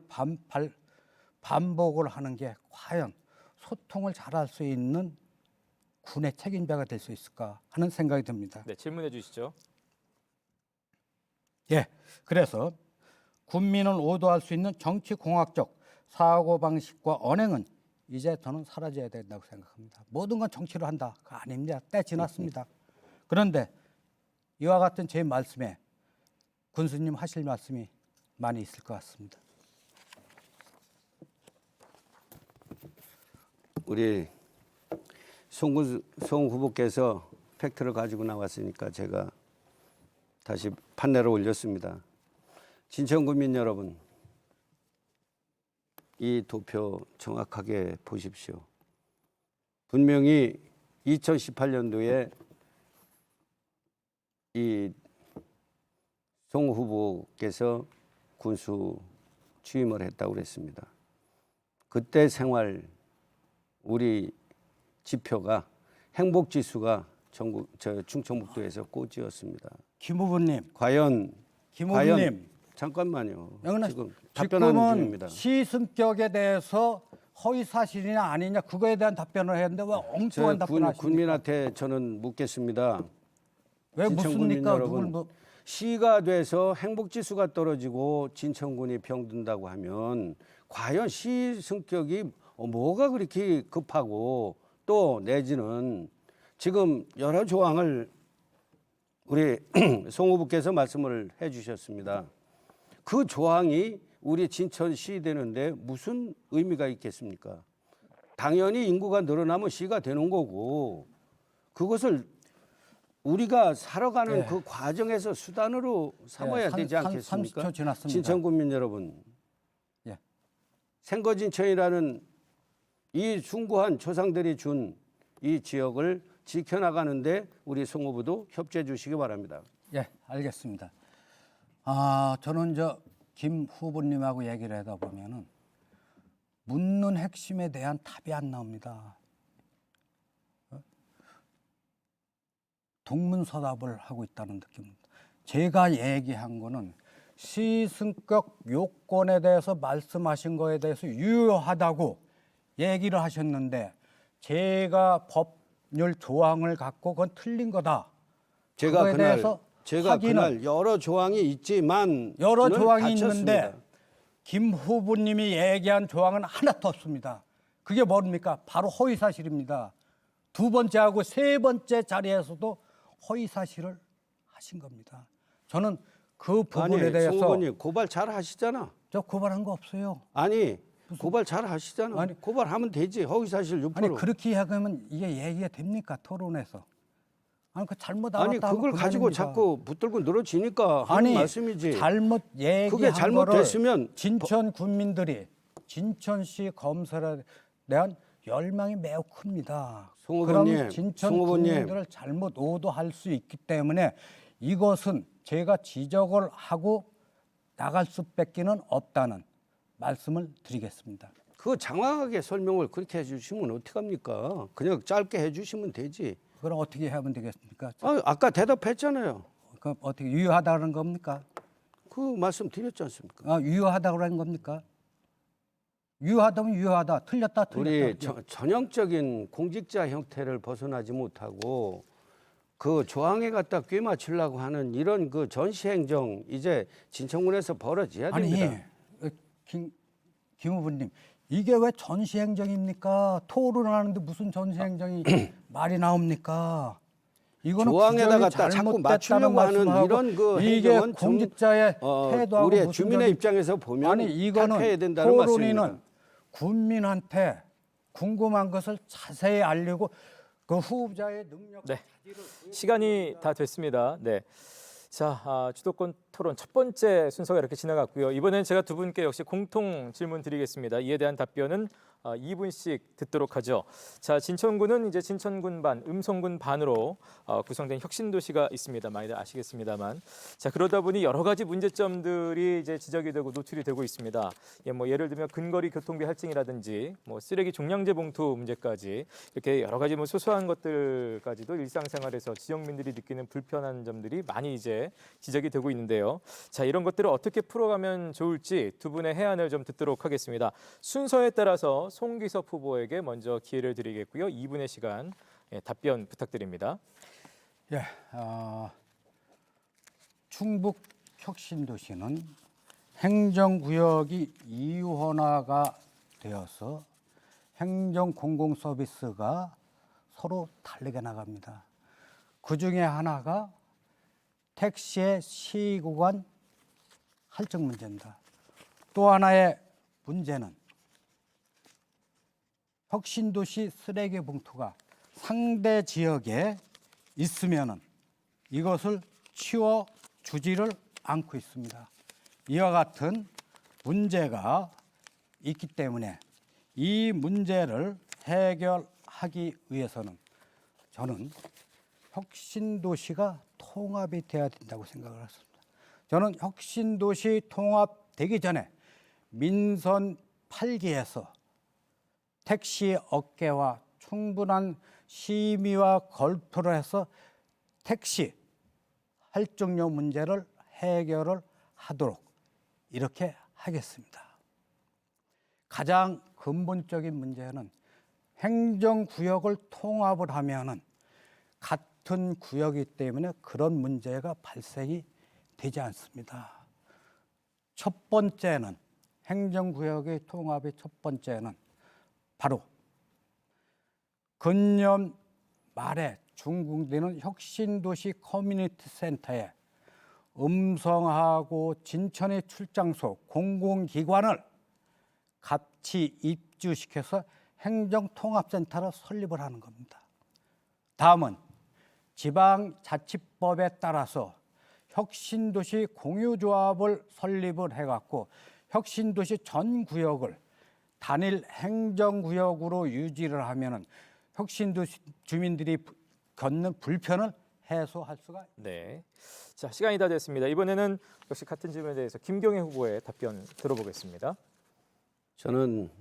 반복을 하는 게 과연 소통을 잘할 수 있는 군의 책임자가 될 수 있을까 하는 생각이 듭니다. 네, 질문해 주시죠. 예, 그래서 군민을 오도할 수 있는 정치공학적 사고방식과 언행은 이제 저는 사라져야 된다고 생각합니다. 모든 건 정치로 한다. 그거 아닙니다. 때 지났습니다. 그런데 이와 같은 제 말씀에 군수님 하실 말씀이 많이 있을 것 같습니다. 우리 송 후보께서 팩트를 가지고 나왔으니까 제가 다시 판례를 올렸습니다. 진천구민 여러분, 이 도표 정확하게 보십시오. 분명히 2018년도에 이 송 후보께서 군수 취임을 했다고 그랬습니다. 그때 생활 우리 지표가 행복지수가 전국 충청북도에서 꼴찌였습니다. 김 후보님, 과연 김 후보님, 잠깐만요. 영은아, 지금 답변하는 지금은 중입니다. 시승격에 대해서 허위 사실이냐 아니냐 그거에 대한 답변을 해야 하는데 왜 엉뚱한 답변을 하십니까? 군민한테 저는 묻겠습니다. 왜 진천군민 묻습니까? 여러분, 누굴 뭐 시가 돼서 행복지수가 떨어지고 진천군이 병든다고 하면 과연 시 성격이 뭐가 그렇게 급하고 또 내지는 지금 여러 조항을 우리 송 후보께서 말씀을 해주셨습니다. 그 조항이 우리 진천시 되는데 무슨 의미가 있겠습니까? 당연히 인구가 늘어나면 시가 되는 거고 그것을 우리가 살아가는 네. 그 과정에서 수단으로 삼아야 되지 않겠습니까? 30초 지났습니다. 진천군민 여러분, 예. 생거진천이라는 이 숭고한 조상들이 준 이 지역을 지켜나가는데 우리 송 후보도 협조해 주시기 바랍니다. 예, 알겠습니다. 저는 김 후보님하고 얘기를 하다 보면은 묻는 핵심에 대한 답이 안 나옵니다. 동문서답을 하고 있다는 느낌입니다. 제가 얘기한 거는 시승격 요건에 대해서 말씀하신 거에 대해서 유효하다고 얘기를 하셨는데 제가 법률 조항을 갖고 그건 틀린 거다. 제가 그거에 그날 대해서 확인을 여러 조항이 있지만 여러 조항이 갖췄습니다. 있는데 김 후보님이 얘기한 조항은 하나도 없습니다. 그게 뭡니까? 바로 허위 사실입니다. 두 번째하고 세 번째 자리에서도 허위 사실을 하신 겁니다. 저는 그 부분에 아니, 대해서 송 후보님 고발 잘 하시잖아. 저 고발한 거 없어요. 아니 고발 잘 하시잖아. 아니, 고발하면 되지. 허위사실 유포로. 아니 그렇게 이야기하면 이게 얘기가 됩니까? 토론에서. 아니 그 잘못 아니 알았다 하고 그걸 가지고 그만입니다. 자꾸 붙들고 늘어지니까 하는 아니 말씀이지. 잘못 얘기한 그게 잘못됐으면 진천 군민들이 진천시 검사에 대한 열망이 매우 큽니다. 송 후보님, 그럼 진천 송 후보님. 국민들을 잘못 오도할 수 있기 때문에 이것은 제가 지적을 하고 나갈 수밖에는 없다는 말씀을 드리겠습니다. 그 장황하게 설명을 그렇게 해주시면 어떡합니까? 그냥 짧게 해주시면 되지. 그럼 어떻게 하면 되겠습니까? 아까 대답했잖아요. 그 어떻게 유효하다는 겁니까? 그 말씀 드렸지 않습니까? 유효하다고 하는 겁니까? 유효하다면 유효하다, 틀렸다 틀렸다. 우리 전형적인 공직자 형태를 벗어나지 못하고 그 조항에 갖다 꿰 맞추려고 하는 이런 그 전시행정 이제 진천군에서 벌어져야 됩니다. 김 후보님, 이게 왜 전시행정입니까? 토론을 하는데 무슨 전시행정이 말이 나옵니까? 이거는 조항에다 규정이 갖다 자꾸 잘못됐다는 맞추려고 하는 말씀하고 이런 그 이게 행정은 좀, 공직자의 태도하고 우리의 무슨 주민의 점이- 입장에서 보면 아니 이거는 탈피해야 된다는 토론이는 말씀입니다. 국민한테 궁금한 것을 자세히 알리고 그 후보자의 능력 네, 시간이 다 됐습니다. 네, 자, 주도권 토론 첫 번째 순서가 이렇게 지나갔고요. 이번엔 제가 두 분께 역시 공통 질문 드리겠습니다. 이에 대한 답변은 2분씩 듣도록 하죠. 자, 진천군은 이제 진천군 반, 음성군 반으로 구성된 혁신도시가 있습니다. 많이들 아시겠습니다만, 자 그러다 보니 여러 가지 문제점들이 이제 지적이 되고 노출이 되고 있습니다. 예를 들면 근거리 교통비 할증이라든지, 쓰레기 종량제 봉투 문제까지 이렇게 여러 가지 소소한 것들까지도 일상생활에서 지역민들이 느끼는 불편한 점들이 많이 이제 지적이 되고 있는데요. 자, 이런 것들을 어떻게 풀어가면 좋을지 두 분의 해안을 좀 듣도록 하겠습니다. 순서에 따라서 송기섭 후보에게 먼저 기회를 드리겠고요. 2분의 시간 답변 부탁드립니다. 예, 충북 혁신도시는 행정구역이 이원화가 되어서 행정 공공 서비스가 서로 다르게 나갑니다. 그 중에 하나가 택시의 시구간 할증 문제입니다. 또 하나의 문제는 혁신도시 쓰레기 봉투가 상대 지역에 있으면은 이것을 치워 주지를 않고 있습니다. 이와 같은 문제가 있기 때문에 이 문제를 해결하기 위해서는 저는 혁신도시가 통합이 돼야 된다고 생각을 했습니다. 저는 혁신도시 통합되기 전에 민선 8기에서 택시 업계와 충분한 심의와 검토를 해서 택시 할증료 문제를 해결을 하도록 이렇게 하겠습니다. 가장 근본적인 문제는 행정구역을 통합을 하면은 같은 구역이기 때문에 그런 문제가 발생이 되지 않습니다. 첫 번째는 행정구역의 통합의 첫 번째는 바로 금년 말에 준공되는 혁신도시 커뮤니티 센터에 음성하고 진천의 출장소 공공기관을 같이 입주시켜서 행정통합센터를 설립을 하는 겁니다. 다음은 지방자치법에 따라서 혁신도시 공유조합을 설립을 해갖고 혁신도시 전 구역을 단일 행정구역으로 유지를 하면은 혁신도시 주민들이 겪는 불편을 해소할 수가 있습니다. 네. 자, 시간이 다 됐습니다. 이번에는 역시 같은 질문에 대해서 김경애 후보의 답변 들어보겠습니다. 저는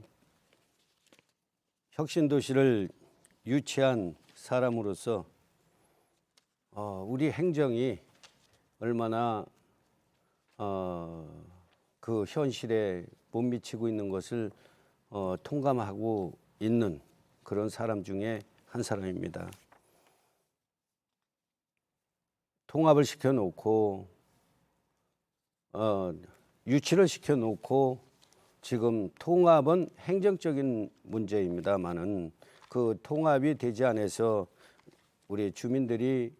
혁신도시를 유치한 사람으로서 우리 행정이 얼마나 그 현실에 못 미치고 있는 것을 통감하고 있는 그런 사람 중에 한 사람입니다. 통합을 시켜놓고 유치를 시켜놓고 지금 통합은 행정적인 문제입니다만은 그 통합이 되지 않아서 우리 주민들이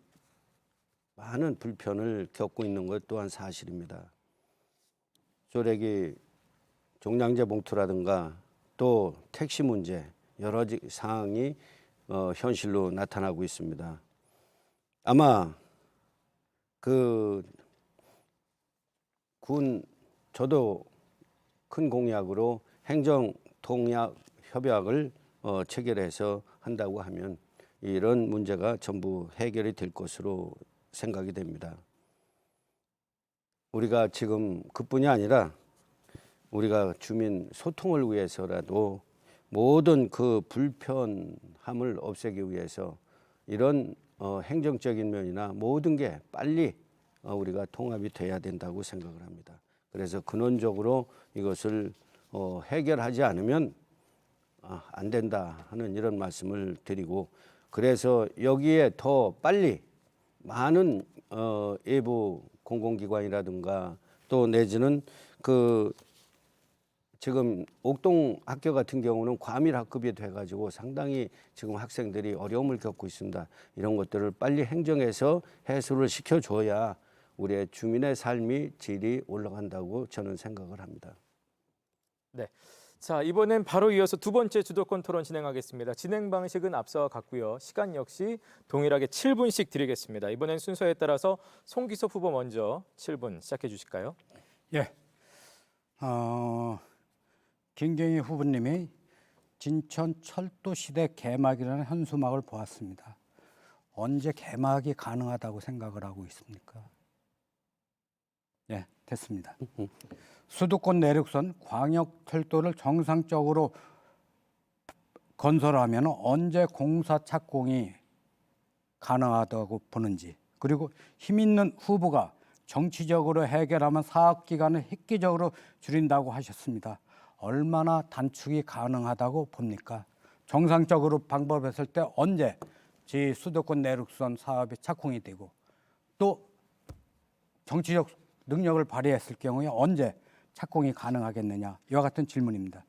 많은 불편을 겪고 있는 것 또한 사실입니다. 조례기 종량제 봉투라든가 또 택시 문제 여러 가지 상황이 현실로 나타나고 있습니다. 아마 저도 큰 공약으로 행정 통합 협약을 체결해서 한다고 하면 이런 문제가 전부 해결이 될 것으로 생각이 됩니다. 우리가 지금 그뿐이 아니라 우리가 주민 소통을 위해서라도 모든 그 불편함을 없애기 위해서 이런 행정적인 면이나 모든 게 빨리 우리가 통합이 돼야 된다고 생각을 합니다. 그래서 근원적으로 이것을 해결하지 않으면 안 된다 하는 이런 말씀을 드리고, 그래서 여기에 더 빨리 많은 외부 공공기관이라든가 또 내지는 지금 옥동 학교 같은 경우는 과밀학급이 돼가지고 상당히 지금 학생들이 어려움을 겪고 있습니다. 이런 것들을 빨리 행정해서 해소를 시켜줘야 우리의 주민의 삶이 질이 올라간다고 저는 생각을 합니다. 네. 자, 이번엔 바로 이어서 두 번째 주도권 토론 진행하겠습니다. 진행 방식은 앞서와 같고요. 시간 역시 동일하게 7분씩 드리겠습니다. 이번엔 순서에 따라서 송기섭 후보 먼저 7분 시작해 주실까요? 예. 김경희 후보님이 진천 철도 시대 개막이라는 현수막을 보았습니다. 언제 개막이 가능하다고 생각을 하고 있습니까? 예, 됐습니다. 수도권 내륙선 광역 철도를 정상적으로 건설하면 언제 공사 착공이 가능하다고 보는지, 그리고 힘 있는 후보가 정치적으로 해결하면 사업 기간을 획기적으로 줄인다고 하셨습니다. 얼마나 단축이 가능하다고 봅니까? 정상적으로 방법했을 때 언제 제 수도권 내륙선 사업이 착공이 되고, 또 정치적 능력을 발휘했을 경우에 언제 착공이 가능하겠느냐, 이와 같은 질문입니다.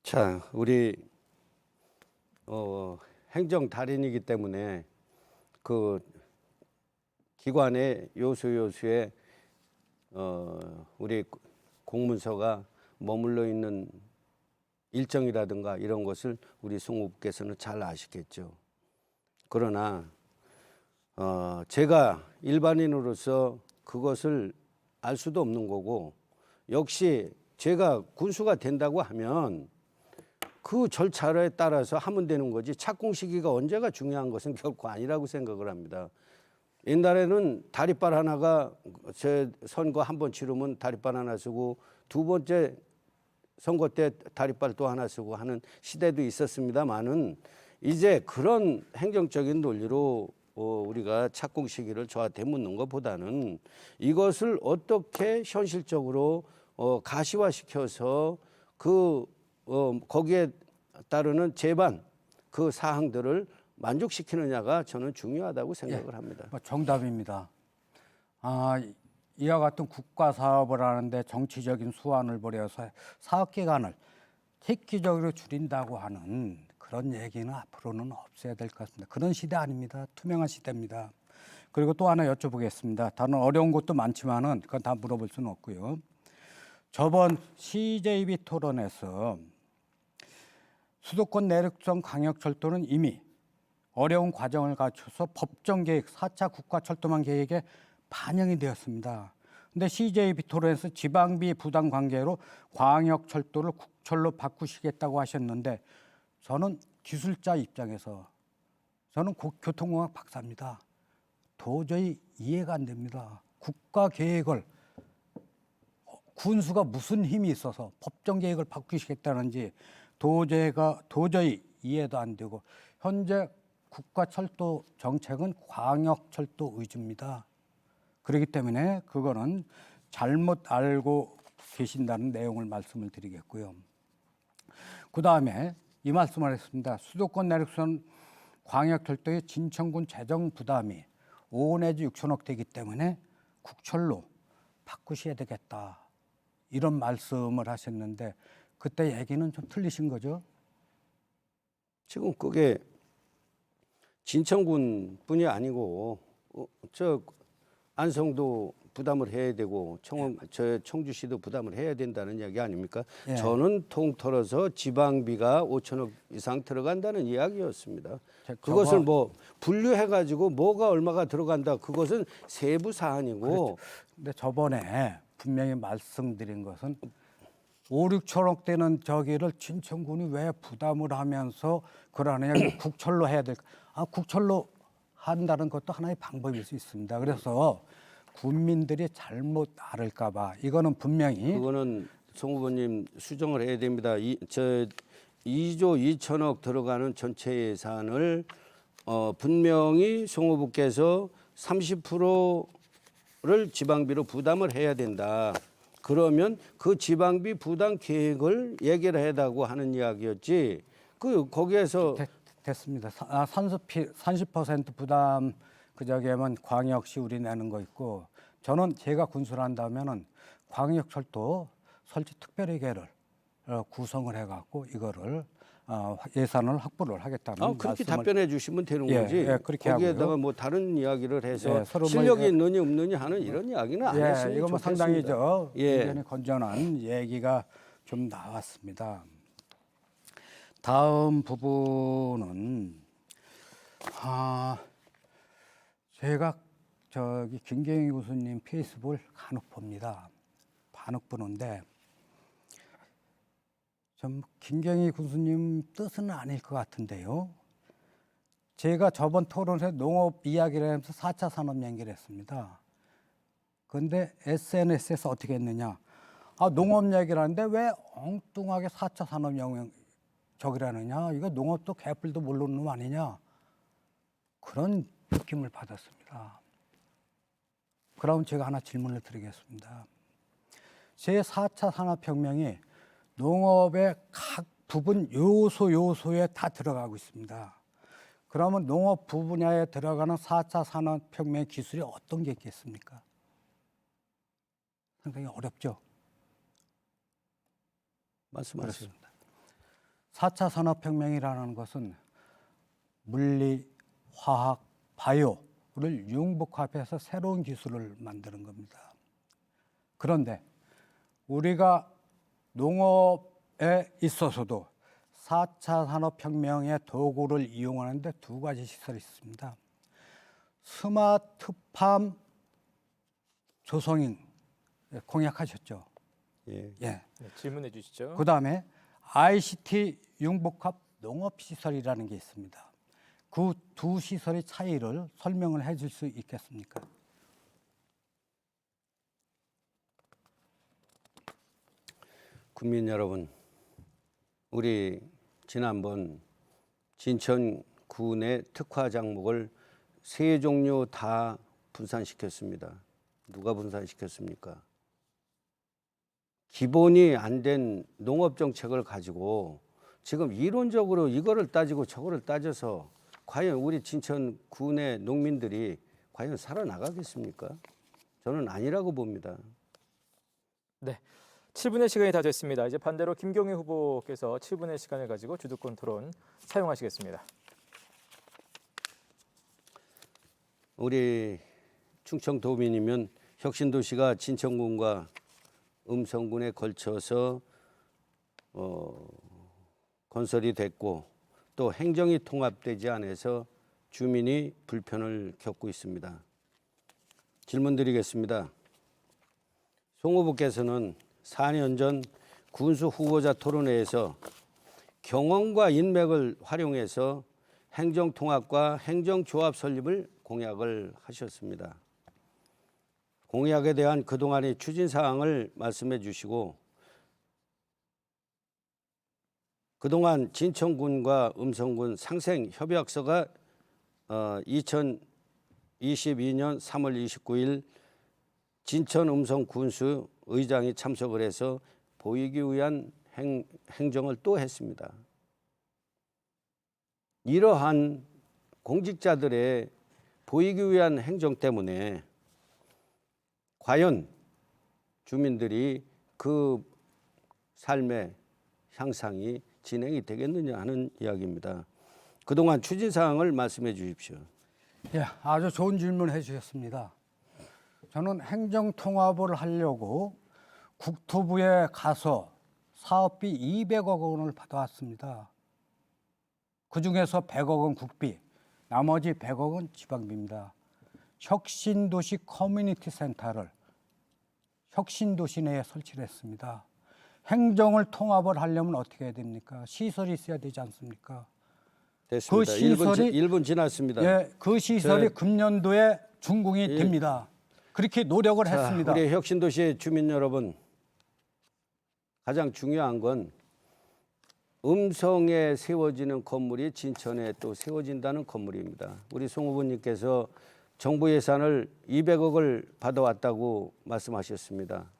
자, 우리 행정 달인이기 때문에 그 기관의 요소에 우리 공문서가 머물러 있는 일정이라든가 이런 것을 우리 송 후보께서는 잘 아시겠죠. 그러나 제가 일반인으로서 그것을 알 수도 없는 거고, 역시 제가 군수가 된다고 하면 그 절차에 따라서 하면 되는 거지 착공 시기가 언제가 중요한 것은 결코 아니라고 생각을 합니다. 옛날에는 다리빨 하나가 제 선거 한 번 치르면 다리빨 하나 쓰고 두 번째 선거 때 다리빨 또 하나 쓰고 하는 시대도 있었습니다만은 이제 그런 행정적인 논리로 우리가 착공 시기를 저한테 묻는 것보다는 이것을 어떻게 현실적으로 가시화시켜서 거기에 따르는 제반 그 사항들을 만족시키느냐가 저는 중요하다고 생각을 합니다. 정답입니다. 이와 같은 국가 사업을 하는데 정치적인 수완을 벌여서 사업 기간을 획기적으로 줄인다고 하는 그런 얘기는 앞으로는 없어야 될 것 같습니다. 그런 시대 아닙니다. 투명한 시대입니다. 그리고 또 하나 여쭤보겠습니다. 다른 어려운 것도 많지만은 그건 다 물어볼 수는 없고요. 저번 CJB 토론에서 수도권 내륙선 광역철도는 이미 어려운 과정을 갖춰서 법정 계획 4차 국가철도망 계획에 반영이 되었습니다. 근데 CJB 토론에서 지방비 부담 관계로 광역철도를 국철로 바꾸시겠다고 하셨는데 저는 기술자 입장에서 저는 교통공학 박사입니다. 도저히 이해가 안 됩니다. 국가 계획을 군수가 무슨 힘이 있어서 법정 계획을 바꾸시겠다는지 도저히 이해도 안 되고 현재 국가철도 정책은 광역철도 위주입니다. 그렇기 때문에 그거는 잘못 알고 계신다는 내용을 말씀을 드리겠고요. 그다음에 이 말씀을 했습니다. 수도권 내륙선 광역철도의 진천군 재정 부담이 5 내지 6천억 되기 때문에 국철로 바꾸셔야 되겠다. 이런 말씀을 하셨는데 그때 얘기는 좀 틀리신 거죠? 지금 그게 진천군뿐이 아니고 저 안성도 부담을 해야 되고 청주시도 부담을 해야 된다는 이야기 아닙니까? 예. 저는 통틀어서 지방비가 5천억 이상 들어간다는 이야기였습니다. 그것을 뭐 분류해가지고 뭐가 얼마가 들어간다 그것은 세부 사안이고. 그렇죠. 근데 저번에 분명히 말씀드린 것은 5, 6천억 되는 저기를 진천군이 왜 부담을 하면서 그러느냐 국철로 해야 될까? 국철로 한다는 것도 하나의 방법일 수 있습니다. 그래서 국민들이 잘못 알을까봐 이거는 분명히 그거는 송 후보님 수정을 해야 됩니다. 2조 2천억 들어가는 전체 예산을 분명히 송 후보께서 30%를 지방비로 부담을 해야 된다. 그러면 그 지방비 부담 계획을 얘기를 해다고 하는 이야기였지. 거기에서 됐습니다. 30% 부담 그저기에만 광역시 우리 내는 거 있고 저는 제가 군수를 한다면은 광역철도 설치 특별회계를 구성을 해갖고 이거를 예산을 확보를 하겠다는 그렇게 말씀을 답변해 주시면 되는 예, 거지. 예, 그렇게 거기에다가 하고요. 뭐 다른 이야기를 해서 예, 서로 뭐 실력이 이제- 있느니 없느니 하는 이런 이야기는 안 했으면 이거 뭐 좋겠습니다. 상당히 굉장히 예. 건전한 얘기가 좀 나왔습니다. 다음 부분은 제가 김경희 교수님 페이스북을 간혹 봅니다. 간혹 보는데 좀 김경희 교수님 뜻은 아닐 것 같은데요. 제가 저번 토론에서 농업 이야기를 하면서 4차 산업 연계를 했습니다. 그런데 SNS에서 어떻게 했느냐. 농업 얘기를 하는데 왜 엉뚱하게 4차 산업 저기라느냐. 이거 농업도 개뿔도 모르는 놈 아니냐. 그런 느낌을 받았습니다. 그럼 제가 하나 질문을 드리겠습니다. 제4차 산업혁명이 농업의 각 부분 요소에 다 들어가고 있습니다. 그러면 농업 분야에 들어가는 4차 산업혁명 기술이 어떤 게 있겠습니까? 상당히 어렵죠. 말씀하세요. 4차 산업혁명이라는 것은 물리, 화학, 바이오를 융복합해서 새로운 기술을 만드는 겁니다. 그런데 우리가 농업에 있어서도 4차 산업혁명의 도구를 이용하는데 두 가지 시설이 있습니다. 스마트팜 조성인 공약하셨죠? 예. 예. 네, 질문해 주시죠. 그다음에 ICT 융복합 농업시설이라는 게 있습니다. 그 두 시설의 차이를 설명을 해줄 수 있겠습니까? 국민 여러분, 우리 지난번 진천군의 특화 작목을 3종류 다 분산시켰습니다. 누가 분산시켰습니까? 기본이 안 된 농업 정책을 가지고 지금 이론적으로 이거를 따지고 저거를 따져서 과연 우리 진천군의 농민들이 과연 살아나가겠습니까? 저는 아니라고 봅니다. 네, 7분의 시간이 다 됐습니다. 이제 반대로 김경애 후보께서 7분의 시간을 가지고 주도권 토론 사용하시겠습니다. 우리 충청도민이면 혁신도시가 진천군과 음성군에 걸쳐서 건설이 됐고 또 행정이 통합되지 않아서 주민이 불편을 겪고 있습니다. 질문 드리겠습니다. 송 후보께서는 4년 전 군수 후보자 토론회에서 경험과 인맥을 활용해서 행정통합과 행정조합 설립을 공약을 하셨습니다. 공약에 대한 그동안의 추진사항을 말씀해 주시고 그동안 진천군과 음성군 상생협약서가 2022년 3월 29일 진천 음성 군수 의장이 참석을 해서 보이기 위한 행정을 또 했습니다. 이러한 공직자들의 보이기 위한 행정 때문에 과연 주민들이 그 삶의 향상이 진행이 되겠느냐 하는 이야기입니다. 그동안 추진사항을 말씀해 주십시오. 예, 아주 좋은 질문 해주셨습니다. 저는 행정통합을 하려고 국토부에 가서 사업비 200억 원을 받아왔습니다. 그중에서 100억 원 국비, 나머지 100억 원 지방비입니다. 혁신도시 커뮤니티 센터를 혁신도시 내에 설치를 했습니다. 행정을 통합을 하려면 어떻게 해야 됩니까? 시설이 있어야 되지 않습니까? 됐습니다. 그 시설이 1분 지났습니다. 예, 그 시설이 금년도에 준공이 됩니다. 그렇게 노력을 했습니다. 우리 혁신도시 주민 여러분, 가장 중요한 건 음성에 세워지는 건물이 진천에 또 세워진다는 건물입니다. 우리 송 후보님께서 정부 예산을 200억을 받아왔다고 말씀하셨습니다.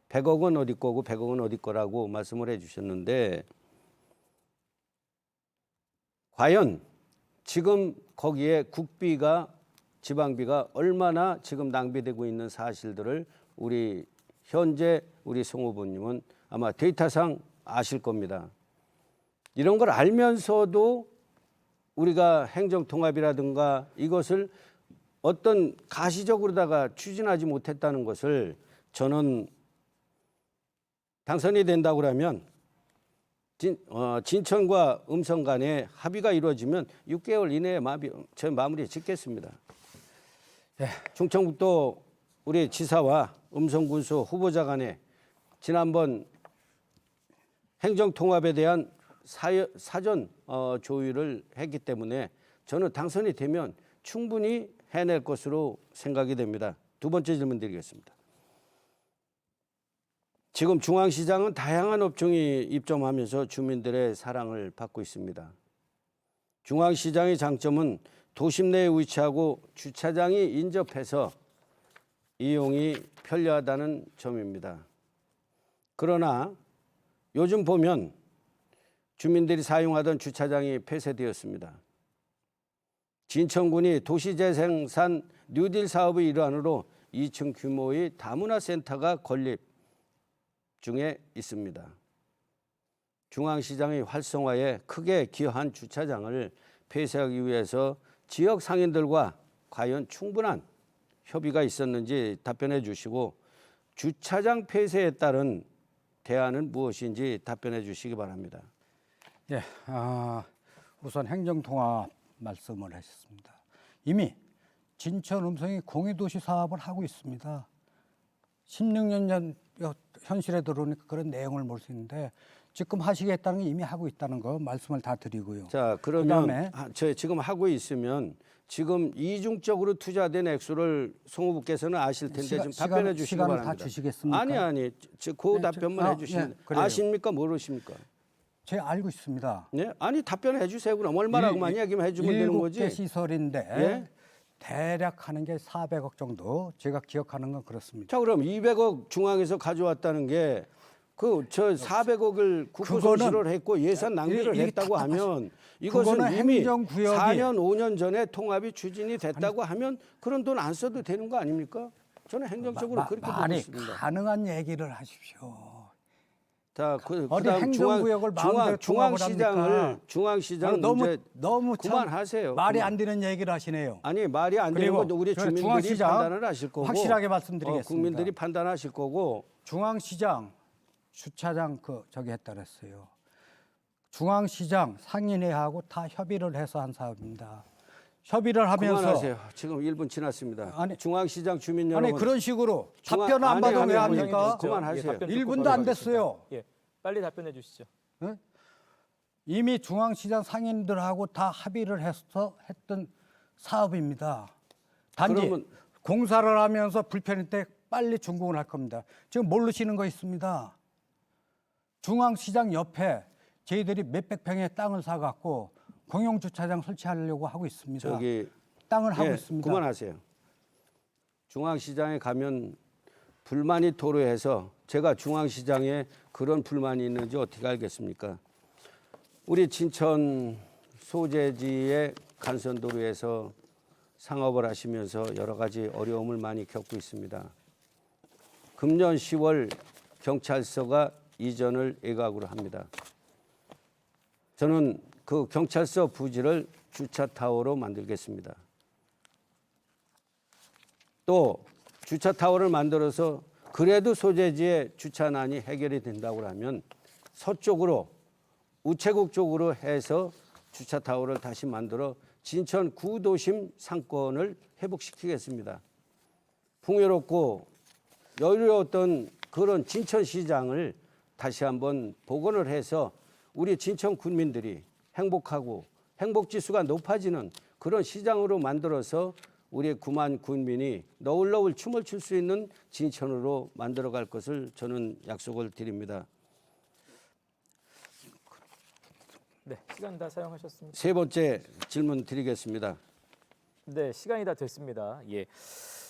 100억은 어디 거고 100억은 어디 거라고 말씀을 해주셨는데 과연 지금 거기에 국비가 지방비가 얼마나 지금 낭비되고 있는 사실들을 우리 현재 우리 송 후보님은 아마 데이터상 아실 겁니다. 이런 걸 알면서도 우리가 행정통합이라든가 이것을 어떤 가시적으로다가 추진하지 못했다는 것을 저는 당선이 된다고 하면 진천과 음성 간에 합의가 이루어지면 6개월 이내에 마무리 짓겠습니다. 예. 충청북도 우리 지사와 음성군수 후보자 간에 지난번 행정통합에 대한 사전 조율을 했기 때문에 저는 당선이 되면 충분히 해낼 것으로 생각이 됩니다. 두 번째 질문 드리겠습니다. 지금 중앙시장은 다양한 업종이 입점하면서 주민들의 사랑을 받고 있습니다. 중앙시장의 장점은 도심 내에 위치하고 주차장이 인접해서 이용이 편리하다는 점입니다. 그러나 요즘 보면 주민들이 사용하던 주차장이 폐쇄되었습니다. 진천군이 도시재생산 뉴딜 사업의 일환으로 2층 규모의 다문화센터가 건립 중에 있습니다. 중앙시장의 활성화에 크게 기여한 주차장을 폐쇄하기 위해서 지역 상인들과 과연 충분한 협의가 있었는지 답변해 주시고 주차장 폐쇄에 따른 대안은 무엇인지 답변해 주시기 바랍니다. 예, 우선 행정통합 말씀을 하셨습니다. 이미 진천 음성이 공유도시 사업을 하고 있습니다. 16년 전 현실에 들어오니까 그런 내용을 볼 수 있는데 지금 하시겠다는 게 이미 하고 있다는 거 말씀을 다 드리고요. 자, 그러면 그다음에 저 지금 하고 있으면 지금 이중적으로 투자된 액수를 송 후보께서는 아실 텐데 좀 답변해 주시기 시간을 바랍니다. 다 주시겠습니까? 아니, 그 네, 답변만 해주시면 그래요. 아십니까 모르십니까? 제가 알고 있습니다. 네? 아니 답변해 주세요. 그럼 얼마라고만 얘기만 해주면 되는 거지. 7개 시설인데 예? 대략 하는 게 400억 정도. 제가 기억하는 건 그렇습니다. 자 그럼 200억 중앙에서 가져왔다는 게 그 저 400억을 국고 손실을 했고 예산 낭비를 이게 했다고 다 하면 이것은 그거는 이미 행정구역이- 4년 5년 전에 통합이 추진이 됐다고 하면 그런 돈 안 써도 되는 거 아닙니까? 저는 행정적으로 그렇게 보고 많이 있습니다. 가능한 얘기를 하십시오. 자, 어디 그다음 행정구역을 마음대로 통합을 합니까? 중앙시장 아니, 문제 너무 참 그만하세요. 말이 그만. 안 되는 얘기를 하시네요. 아니 말이 안 되는 그리고 건 우리 저 주민들이 중앙시장 판단을 하실 거고 확실하게 말씀드리겠습니다. 국민들이 판단하실 거고 중앙시장 주차장 저기 했다 그랬어요. 중앙시장 상인회하고 다 협의를 해서 한 사업입니다. 협의를 하면서 그만하세요. 지금 1분 지났습니다. 아니, 중앙시장 주민 여러분 아니 그런 식으로 중앙- 답변 안 아니, 받으면 왜 아니, 합니까? 아니, 그만하세요. 답변 듣고 1분도 안 가겠습니다. 됐어요. 예, 빨리 답변해 주시죠. 예? 이미 중앙시장 상인들하고 다 합의를 해서 했던 사업입니다. 단지 그러면- 공사를 하면서 불편할 때 빨리 준공을 할 겁니다. 지금 모르시는 거 있습니다. 중앙시장 옆에 저희들이 몇백 평의 땅을 사갖고 공용주차장 설치하려고 하고 있습니다. 저기 땅을 하고 예, 있습니다. 그만하세요. 중앙시장에 가면 불만이 토로해서 제가 중앙시장에 그런 불만이 있는지 어떻게 알겠습니까? 우리 진천 소재지의 간선도로에서 상업을 하시면서 여러 가지 어려움을 많이 겪고 있습니다. 금년 10월 경찰서가 이전을 예각으로 합니다. 저는 그 경찰서 부지를 주차타워로 만들겠습니다. 또 주차타워를 만들어서 그래도 소재지의 주차난이 해결이 된다고 하면 서쪽으로 우체국 쪽으로 해서 주차타워를 다시 만들어 진천 구도심 상권을 회복시키겠습니다. 풍요롭고 여유로웠던 그런 진천시장을 다시 한번 복원을 해서 우리 진천 군민들이 행복하고 행복지수가 높아지는 그런 시장으로 만들어서 우리 9만 군민이 너울너울 춤을 출 수 있는 진천으로 만들어갈 것을 저는 약속을 드립니다. 네, 시간 다 사용하셨습니다. 세 번째 질문 드리겠습니다. 네, 시간이 다 됐습니다. 예.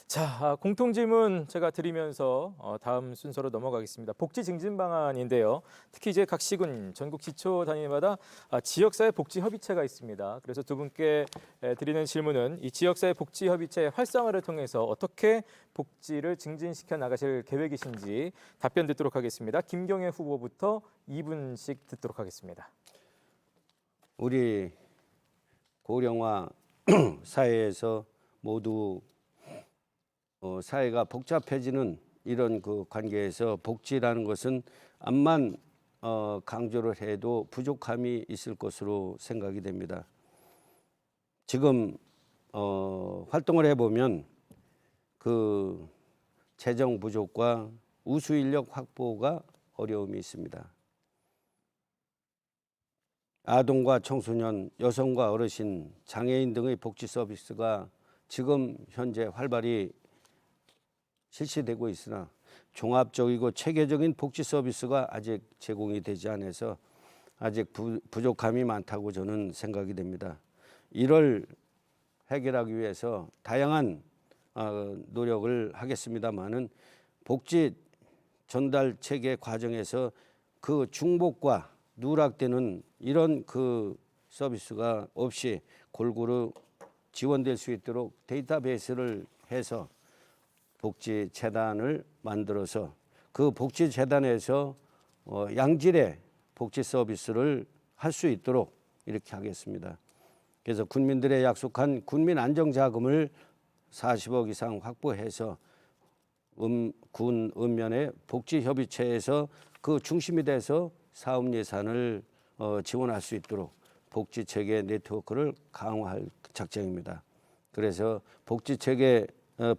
자, 공통 질문 제가 드리면서 다음 순서로 넘어가겠습니다. 복지 증진 방안인데요. 특히 이제 각 시군 전국 지초 단위마다 지역사회 복지 협의체가 있습니다. 그래서 두 분께 드리는 질문은 이 지역사회 복지 협의체 활성화를 통해서 어떻게 복지를 증진시켜 나가실 계획이신지 답변 듣도록 하겠습니다. 김경애 후보부터 2분씩 듣도록 하겠습니다. 우리 고령화 사회에서 모두 사회가 복잡해지는 이런 그 관계에서 복지라는 것은 암만 강조를 해도 부족함이 있을 것으로 생각이 됩니다. 지금 활동을 해보면 그 재정 부족과 우수 인력 확보가 어려움이 있습니다. 아동과 청소년, 여성과 어르신, 장애인 등의 복지 서비스가 지금 현재 활발히 실시되고 있으나 종합적이고 체계적인 복지 서비스가 아직 제공이 되지 않아서 아직 부족함이 많다고 저는 생각이 됩니다. 이를 해결하기 위해서 다양한 노력을 하겠습니다마는 복지 전달 체계 과정에서 그 중복과 누락되는 이런 그 서비스가 없이 골고루 지원될 수 있도록 데이터베이스를 해서 복지재단을 만들어서 그 복지재단에서 양질의 복지 서비스를 할 수 있도록 이렇게 하겠습니다. 그래서 군민들의 약속한 군민 안정자금을 40억 이상 확보해서 군 읍면의 복지협의체에서 그 중심이 돼서 사업 예산을 지원할 수 있도록 복지체계 네트워크를 강화할 작정입니다. 그래서 복지체계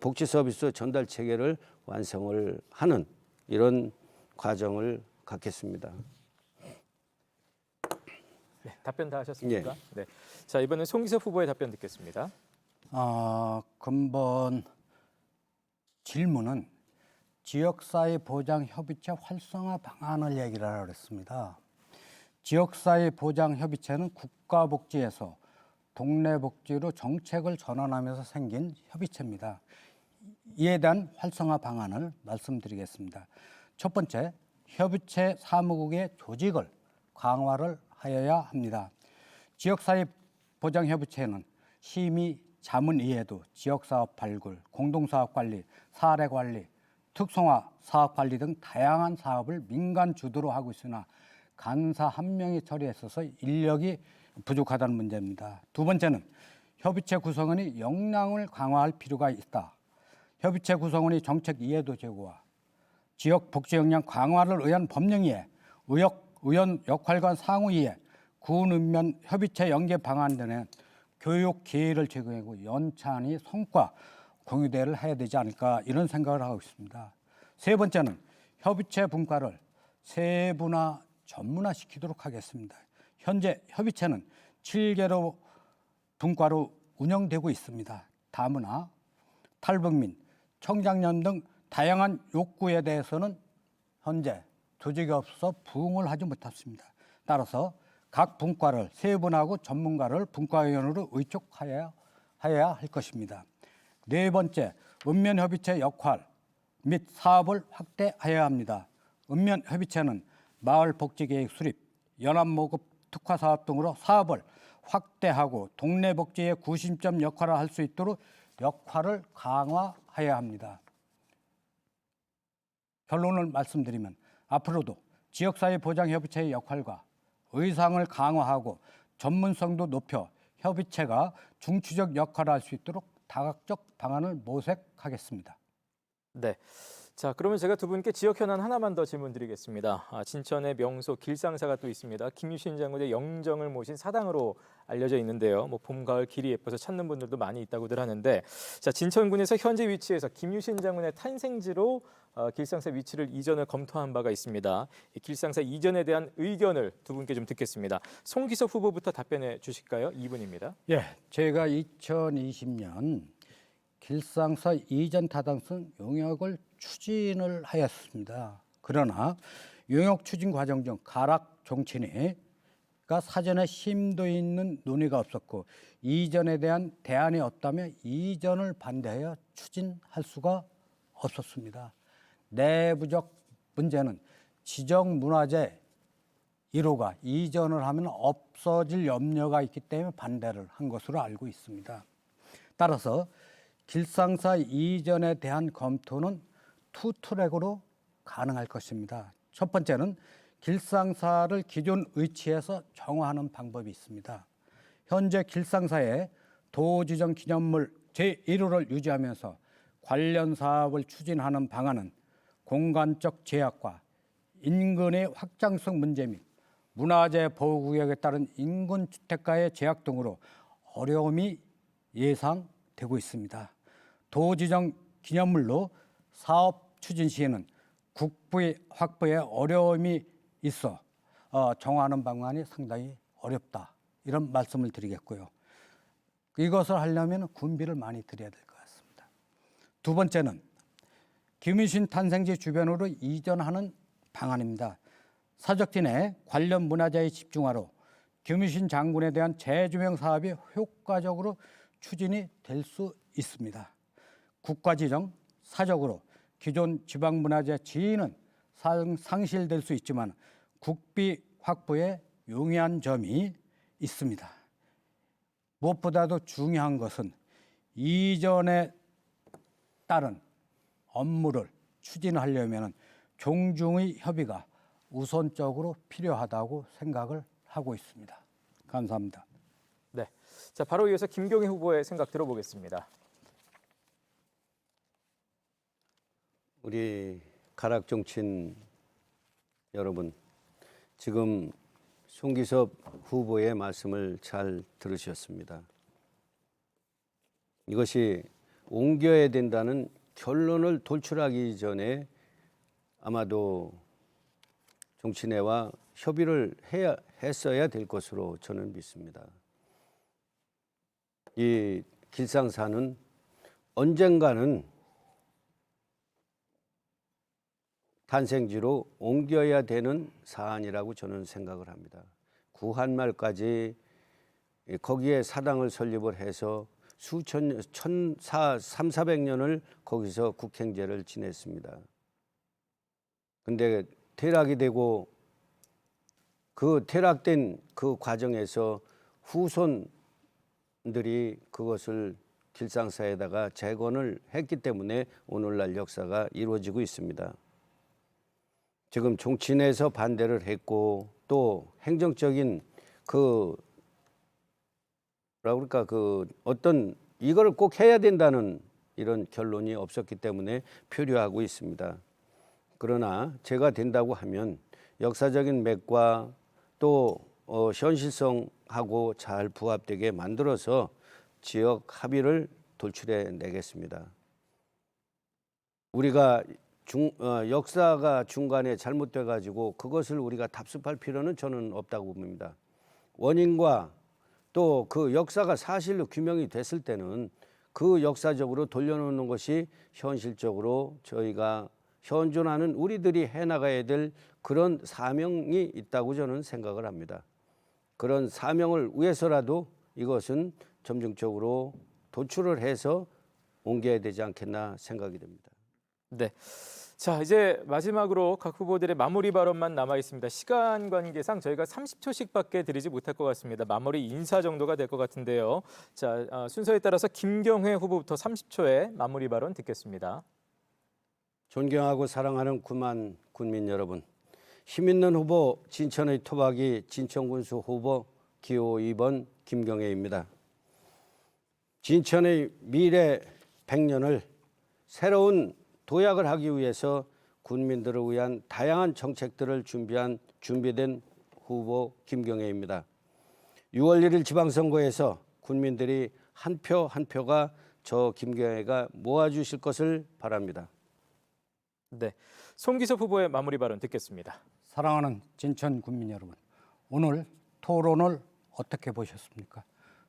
복지 서비스 전달 체계를 완성을 하는 이런 과정을 갖겠습니다. 네, 답변 다 하셨습니까? 네. 자, 이번엔 송기석 후보의 답변 듣겠습니다. 근본 질문은 지역사회 보장 협의체 활성화 방안을 얘기를 하라고 했습니다. 지역사회 보장 협의체는 국가복지에서 동네복지로 정책을 전환하면서 생긴 협의체입니다. 이에 대한 활성화 방안을 말씀드리겠습니다. 첫 번째, 협의체 사무국의 조직을 강화를 하여야 합니다. 지역사회 보장협의체는 심의, 자문 이해도, 지역사업 발굴, 공동사업 관리, 사례 관리, 특성화 사업 관리 등 다양한 사업을 민간 주도로 하고 있으나 간사 한 명이 처리했어서 인력이 부족하다는 문제입니다. 두 번째는 협의체 구성원이 역량을 강화할 필요가 있다. 협의체 구성원이 정책 이해도 제고와 지역 복지 역량 강화를 위한 법령 이해, 의원 역할관 상호 이해, 군 읍면 협의체 연계 방안 등의 교육 기회를 제공하고 연찬이 성과 공유대회를 해야 되지 않을까 이런 생각을 하고 있습니다. 세 번째는 협의체 분과를 세분화 전문화시키도록 하겠습니다. 현재 협의체는 7개로 분과로 운영되고 있습니다. 다문화, 탈북민, 청장년 등 다양한 욕구에 대해서는 현재 조직이 없어서 부응을 하지 못했습니다. 따라서 각 분과를 세분화하고 전문가를 분과위원으로 의촉하여야 할 것입니다. 네 번째, 읍면협의체 역할 및 사업을 확대하여야 합니다. 읍면협의체는 마을복지계획 수립, 연합모급 특화사업 등으로 사업을 확대하고 동네복지의 구심점 역할을 할 수 있도록 역할을 강화해야 합니다. 결론을 말씀드리면 앞으로도 지역사회 보장협의체의 역할과 의상을 강화하고 전문성도 높여 협의체가 중추적 역할을 할 수 있도록 다각적 방안을 모색하겠습니다. 네. 자, 그러면 제가 두 분께 지역 현안 하나만 더 질문 드리겠습니다. 진천의 명소 길상사가 또 있습니다. 김유신 장군의 영정을 모신 사당으로 알려져 있는데요. 봄, 가을 길이 예뻐서 찾는 분들도 많이 있다고들 하는데, 자, 진천군에서 현재 위치에서 김유신 장군의 탄생지로 길상사 위치를 이전을 검토한 바가 있습니다. 이 길상사 이전에 대한 의견을 두 분께 좀 듣겠습니다. 송기석 후보부터 답변해 주실까요? 2분입니다. 예, 제가 2020년 길상사 이전 타당성 용역을 추진을 하였습니다. 그러나 용역 추진 과정 중 가락 종친회가 사전에 심도 있는 논의가 없었고 이전에 대한 대안이 없다며 이전을 반대하여 추진할 수가 없었습니다. 내부적 문제는 지정문화재 1호가 이전을 하면 없어질 염려가 있기 때문에 반대를 한 것으로 알고 있습니다. 따라서 길상사 이전에 대한 검토는 투 트랙으로 가능할 것입니다. 첫 번째는 길상사를 기존 위치에서 정화하는 방법이 있습니다. 현재 길상사에 도지정 기념물 제1호를 유지하면서 관련 사업을 추진하는 방안은 공간적 제약과 인근의 확장성 문제 및 문화재 보호구역에 따른 인근 주택가의 제약 등으로 어려움이 예상되고 있습니다. 도지정 기념물로 사업 추진 시에는 국부의 확보에 어려움이 있어 정하는 방안이 상당히 어렵다. 이런 말씀을 드리겠고요. 이것을 하려면 군비를 많이 들여야 될 것 같습니다. 두 번째는 김유신 탄생지 주변으로 이전하는 방안입니다. 사적지 내 관련 문화재에 집중하러 김유신 장군에 대한 재조명 사업이 효과적으로 추진이 될 수 있습니다. 국가지정 사적으로 기존 지방문화재 지위는 상실될 수 있지만 국비 확보에 용이한 점이 있습니다. 무엇보다도 중요한 것은 이전에 따른 업무를 추진하려면 종중의 협의가 우선적으로 필요하다고 생각을 하고 있습니다. 감사합니다. 네. 자, 바로 이어서 김경희 후보의 생각 들어보겠습니다. 우리 가락정친 여러분, 지금 송기섭 후보의 말씀을 잘 들으셨습니다. 이것이 옮겨야 된다는 결론을 도출하기 전에 아마도 정치내와 협의를 했어야 될 것으로 저는 믿습니다. 이 길상사는 언젠가는 탄생지로 옮겨야 되는 사안이라고 저는 생각을 합니다. 구한말까지 거기에 사당을 설립을 해서 수천 년, 3,400년을 거기서 국행제를 지냈습니다. 근데 퇴락이 되고 그 퇴락된 그 과정에서 후손들이 그것을 길상사에다가 재건을 했기 때문에 오늘날 역사가 이루어지고 있습니다. 지금 정치인에서 반대를 했고 또 행정적인 어떤 이거를 꼭 해야 된다는 이런 결론이 없었기 때문에 표류하고 있습니다. 그러나 제가 된다고 하면 역사적인 맥과 또 현실성하고 잘 부합되게 만들어서 지역 합의를 도출해 내겠습니다. 우리가 역사가 중간에 잘못돼 가지고 그것을 우리가 답습할 필요는 저는 없다고 봅니다. 원인과 또 그 역사가 사실로 규명이 됐을 때는 그 역사적으로 돌려놓는 것이 현실적으로 저희가 현존하는 우리들이 해나가야 될 그런 사명이 있다고 저는 생각을 합니다. 그런 사명을 위해서라도 이것은 점증적으로 도출을 해서 옮겨야 되지 않겠나 생각이 됩니다. 네. 자, 이제 마지막으로 각 후보들의 마무리 발언만 남아 있습니다. 시간 관계상 저희가 30초씩밖에 드리지 못할 것 같습니다. 마무리 인사 정도가 될 것 같은데요. 자, 순서에 따라서 김경회 후보부터 30초의 마무리 발언 듣겠습니다. 존경하고 사랑하는 9만 군민 여러분, 힘있는 후보 진천의 토박이 진천군수 후보 기호 2번 김경회입니다. 진천의 미래 100년을 새로운 도약을 하기 위해서 군민들을 위한 다양한 정책들을 준비된 후보 김경회입니다. 6월 1일 지방선거에서 군민들이 한 표 한 표가 저 김경회가 모아주실 것을 바랍니다. 네, 송기섭 후보의 마무리 발언 듣겠습니다. 사랑하는 진천 군민 여러분, 오늘 토론을 어떻게 보셨습니까?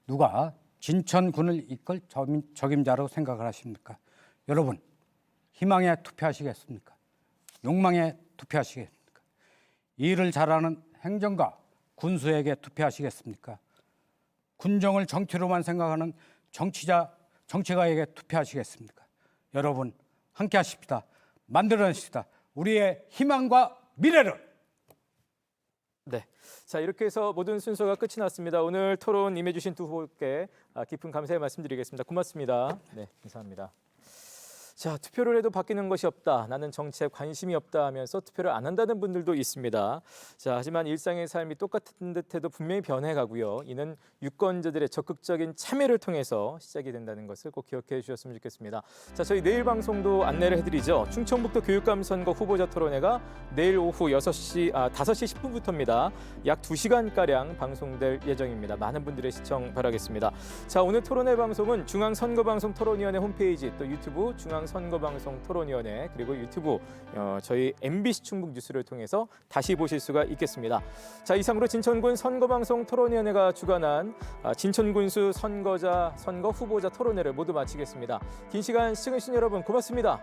누가 진천군을 이끌 적임자라고 생각을 하십니까? 여러분, 희망에 투표하시겠습니까? 욕망에 투표하시겠습니까? 일을 잘하는 행정가, 군수에게 투표하시겠습니까? 군정을 정치로만 생각하는 정치가에게 투표하시겠습니까? 여러분, 함께 하십시다. 만들어냅시다. 우리의 희망과 미래를. 네, 자 이렇게 해서 모든 순서가 끝이 났습니다. 오늘 토론 임해주신 두 후보께 깊은 감사의 말씀드리겠습니다. 고맙습니다. 네, 감사합니다. 자, 투표를 해도 바뀌는 것이 없다. 나는 정치에 관심이 없다 하면서 투표를 안 한다는 분들도 있습니다. 자, 하지만 일상의 삶이 똑같은 듯해도 분명히 변해가고요. 이는 유권자들의 적극적인 참여를 통해서 시작이 된다는 것을 꼭 기억해 주셨으면 좋겠습니다. 자, 저희 내일 방송도 안내를 해드리죠. 충청북도 교육감 선거 후보자 토론회가 내일 오후 5시 10분부터입니다. 약 2시간가량 방송될 예정입니다. 많은 분들의 시청 바라겠습니다. 자, 오늘 토론회 방송은 중앙선거방송 토론위원회 홈페이지 또 유튜브 중앙선거방송 토론위원회 그리고 유튜브 저희 MBC 충북 뉴스를 통해서 다시 보실 수가 있겠습니다. 자, 이상으로 진천군 선거방송 토론위원회가 주관한 진천군수 선거 후보자 토론회를 모두 마치겠습니다. 긴 시간 시청해주신 여러분 고맙습니다.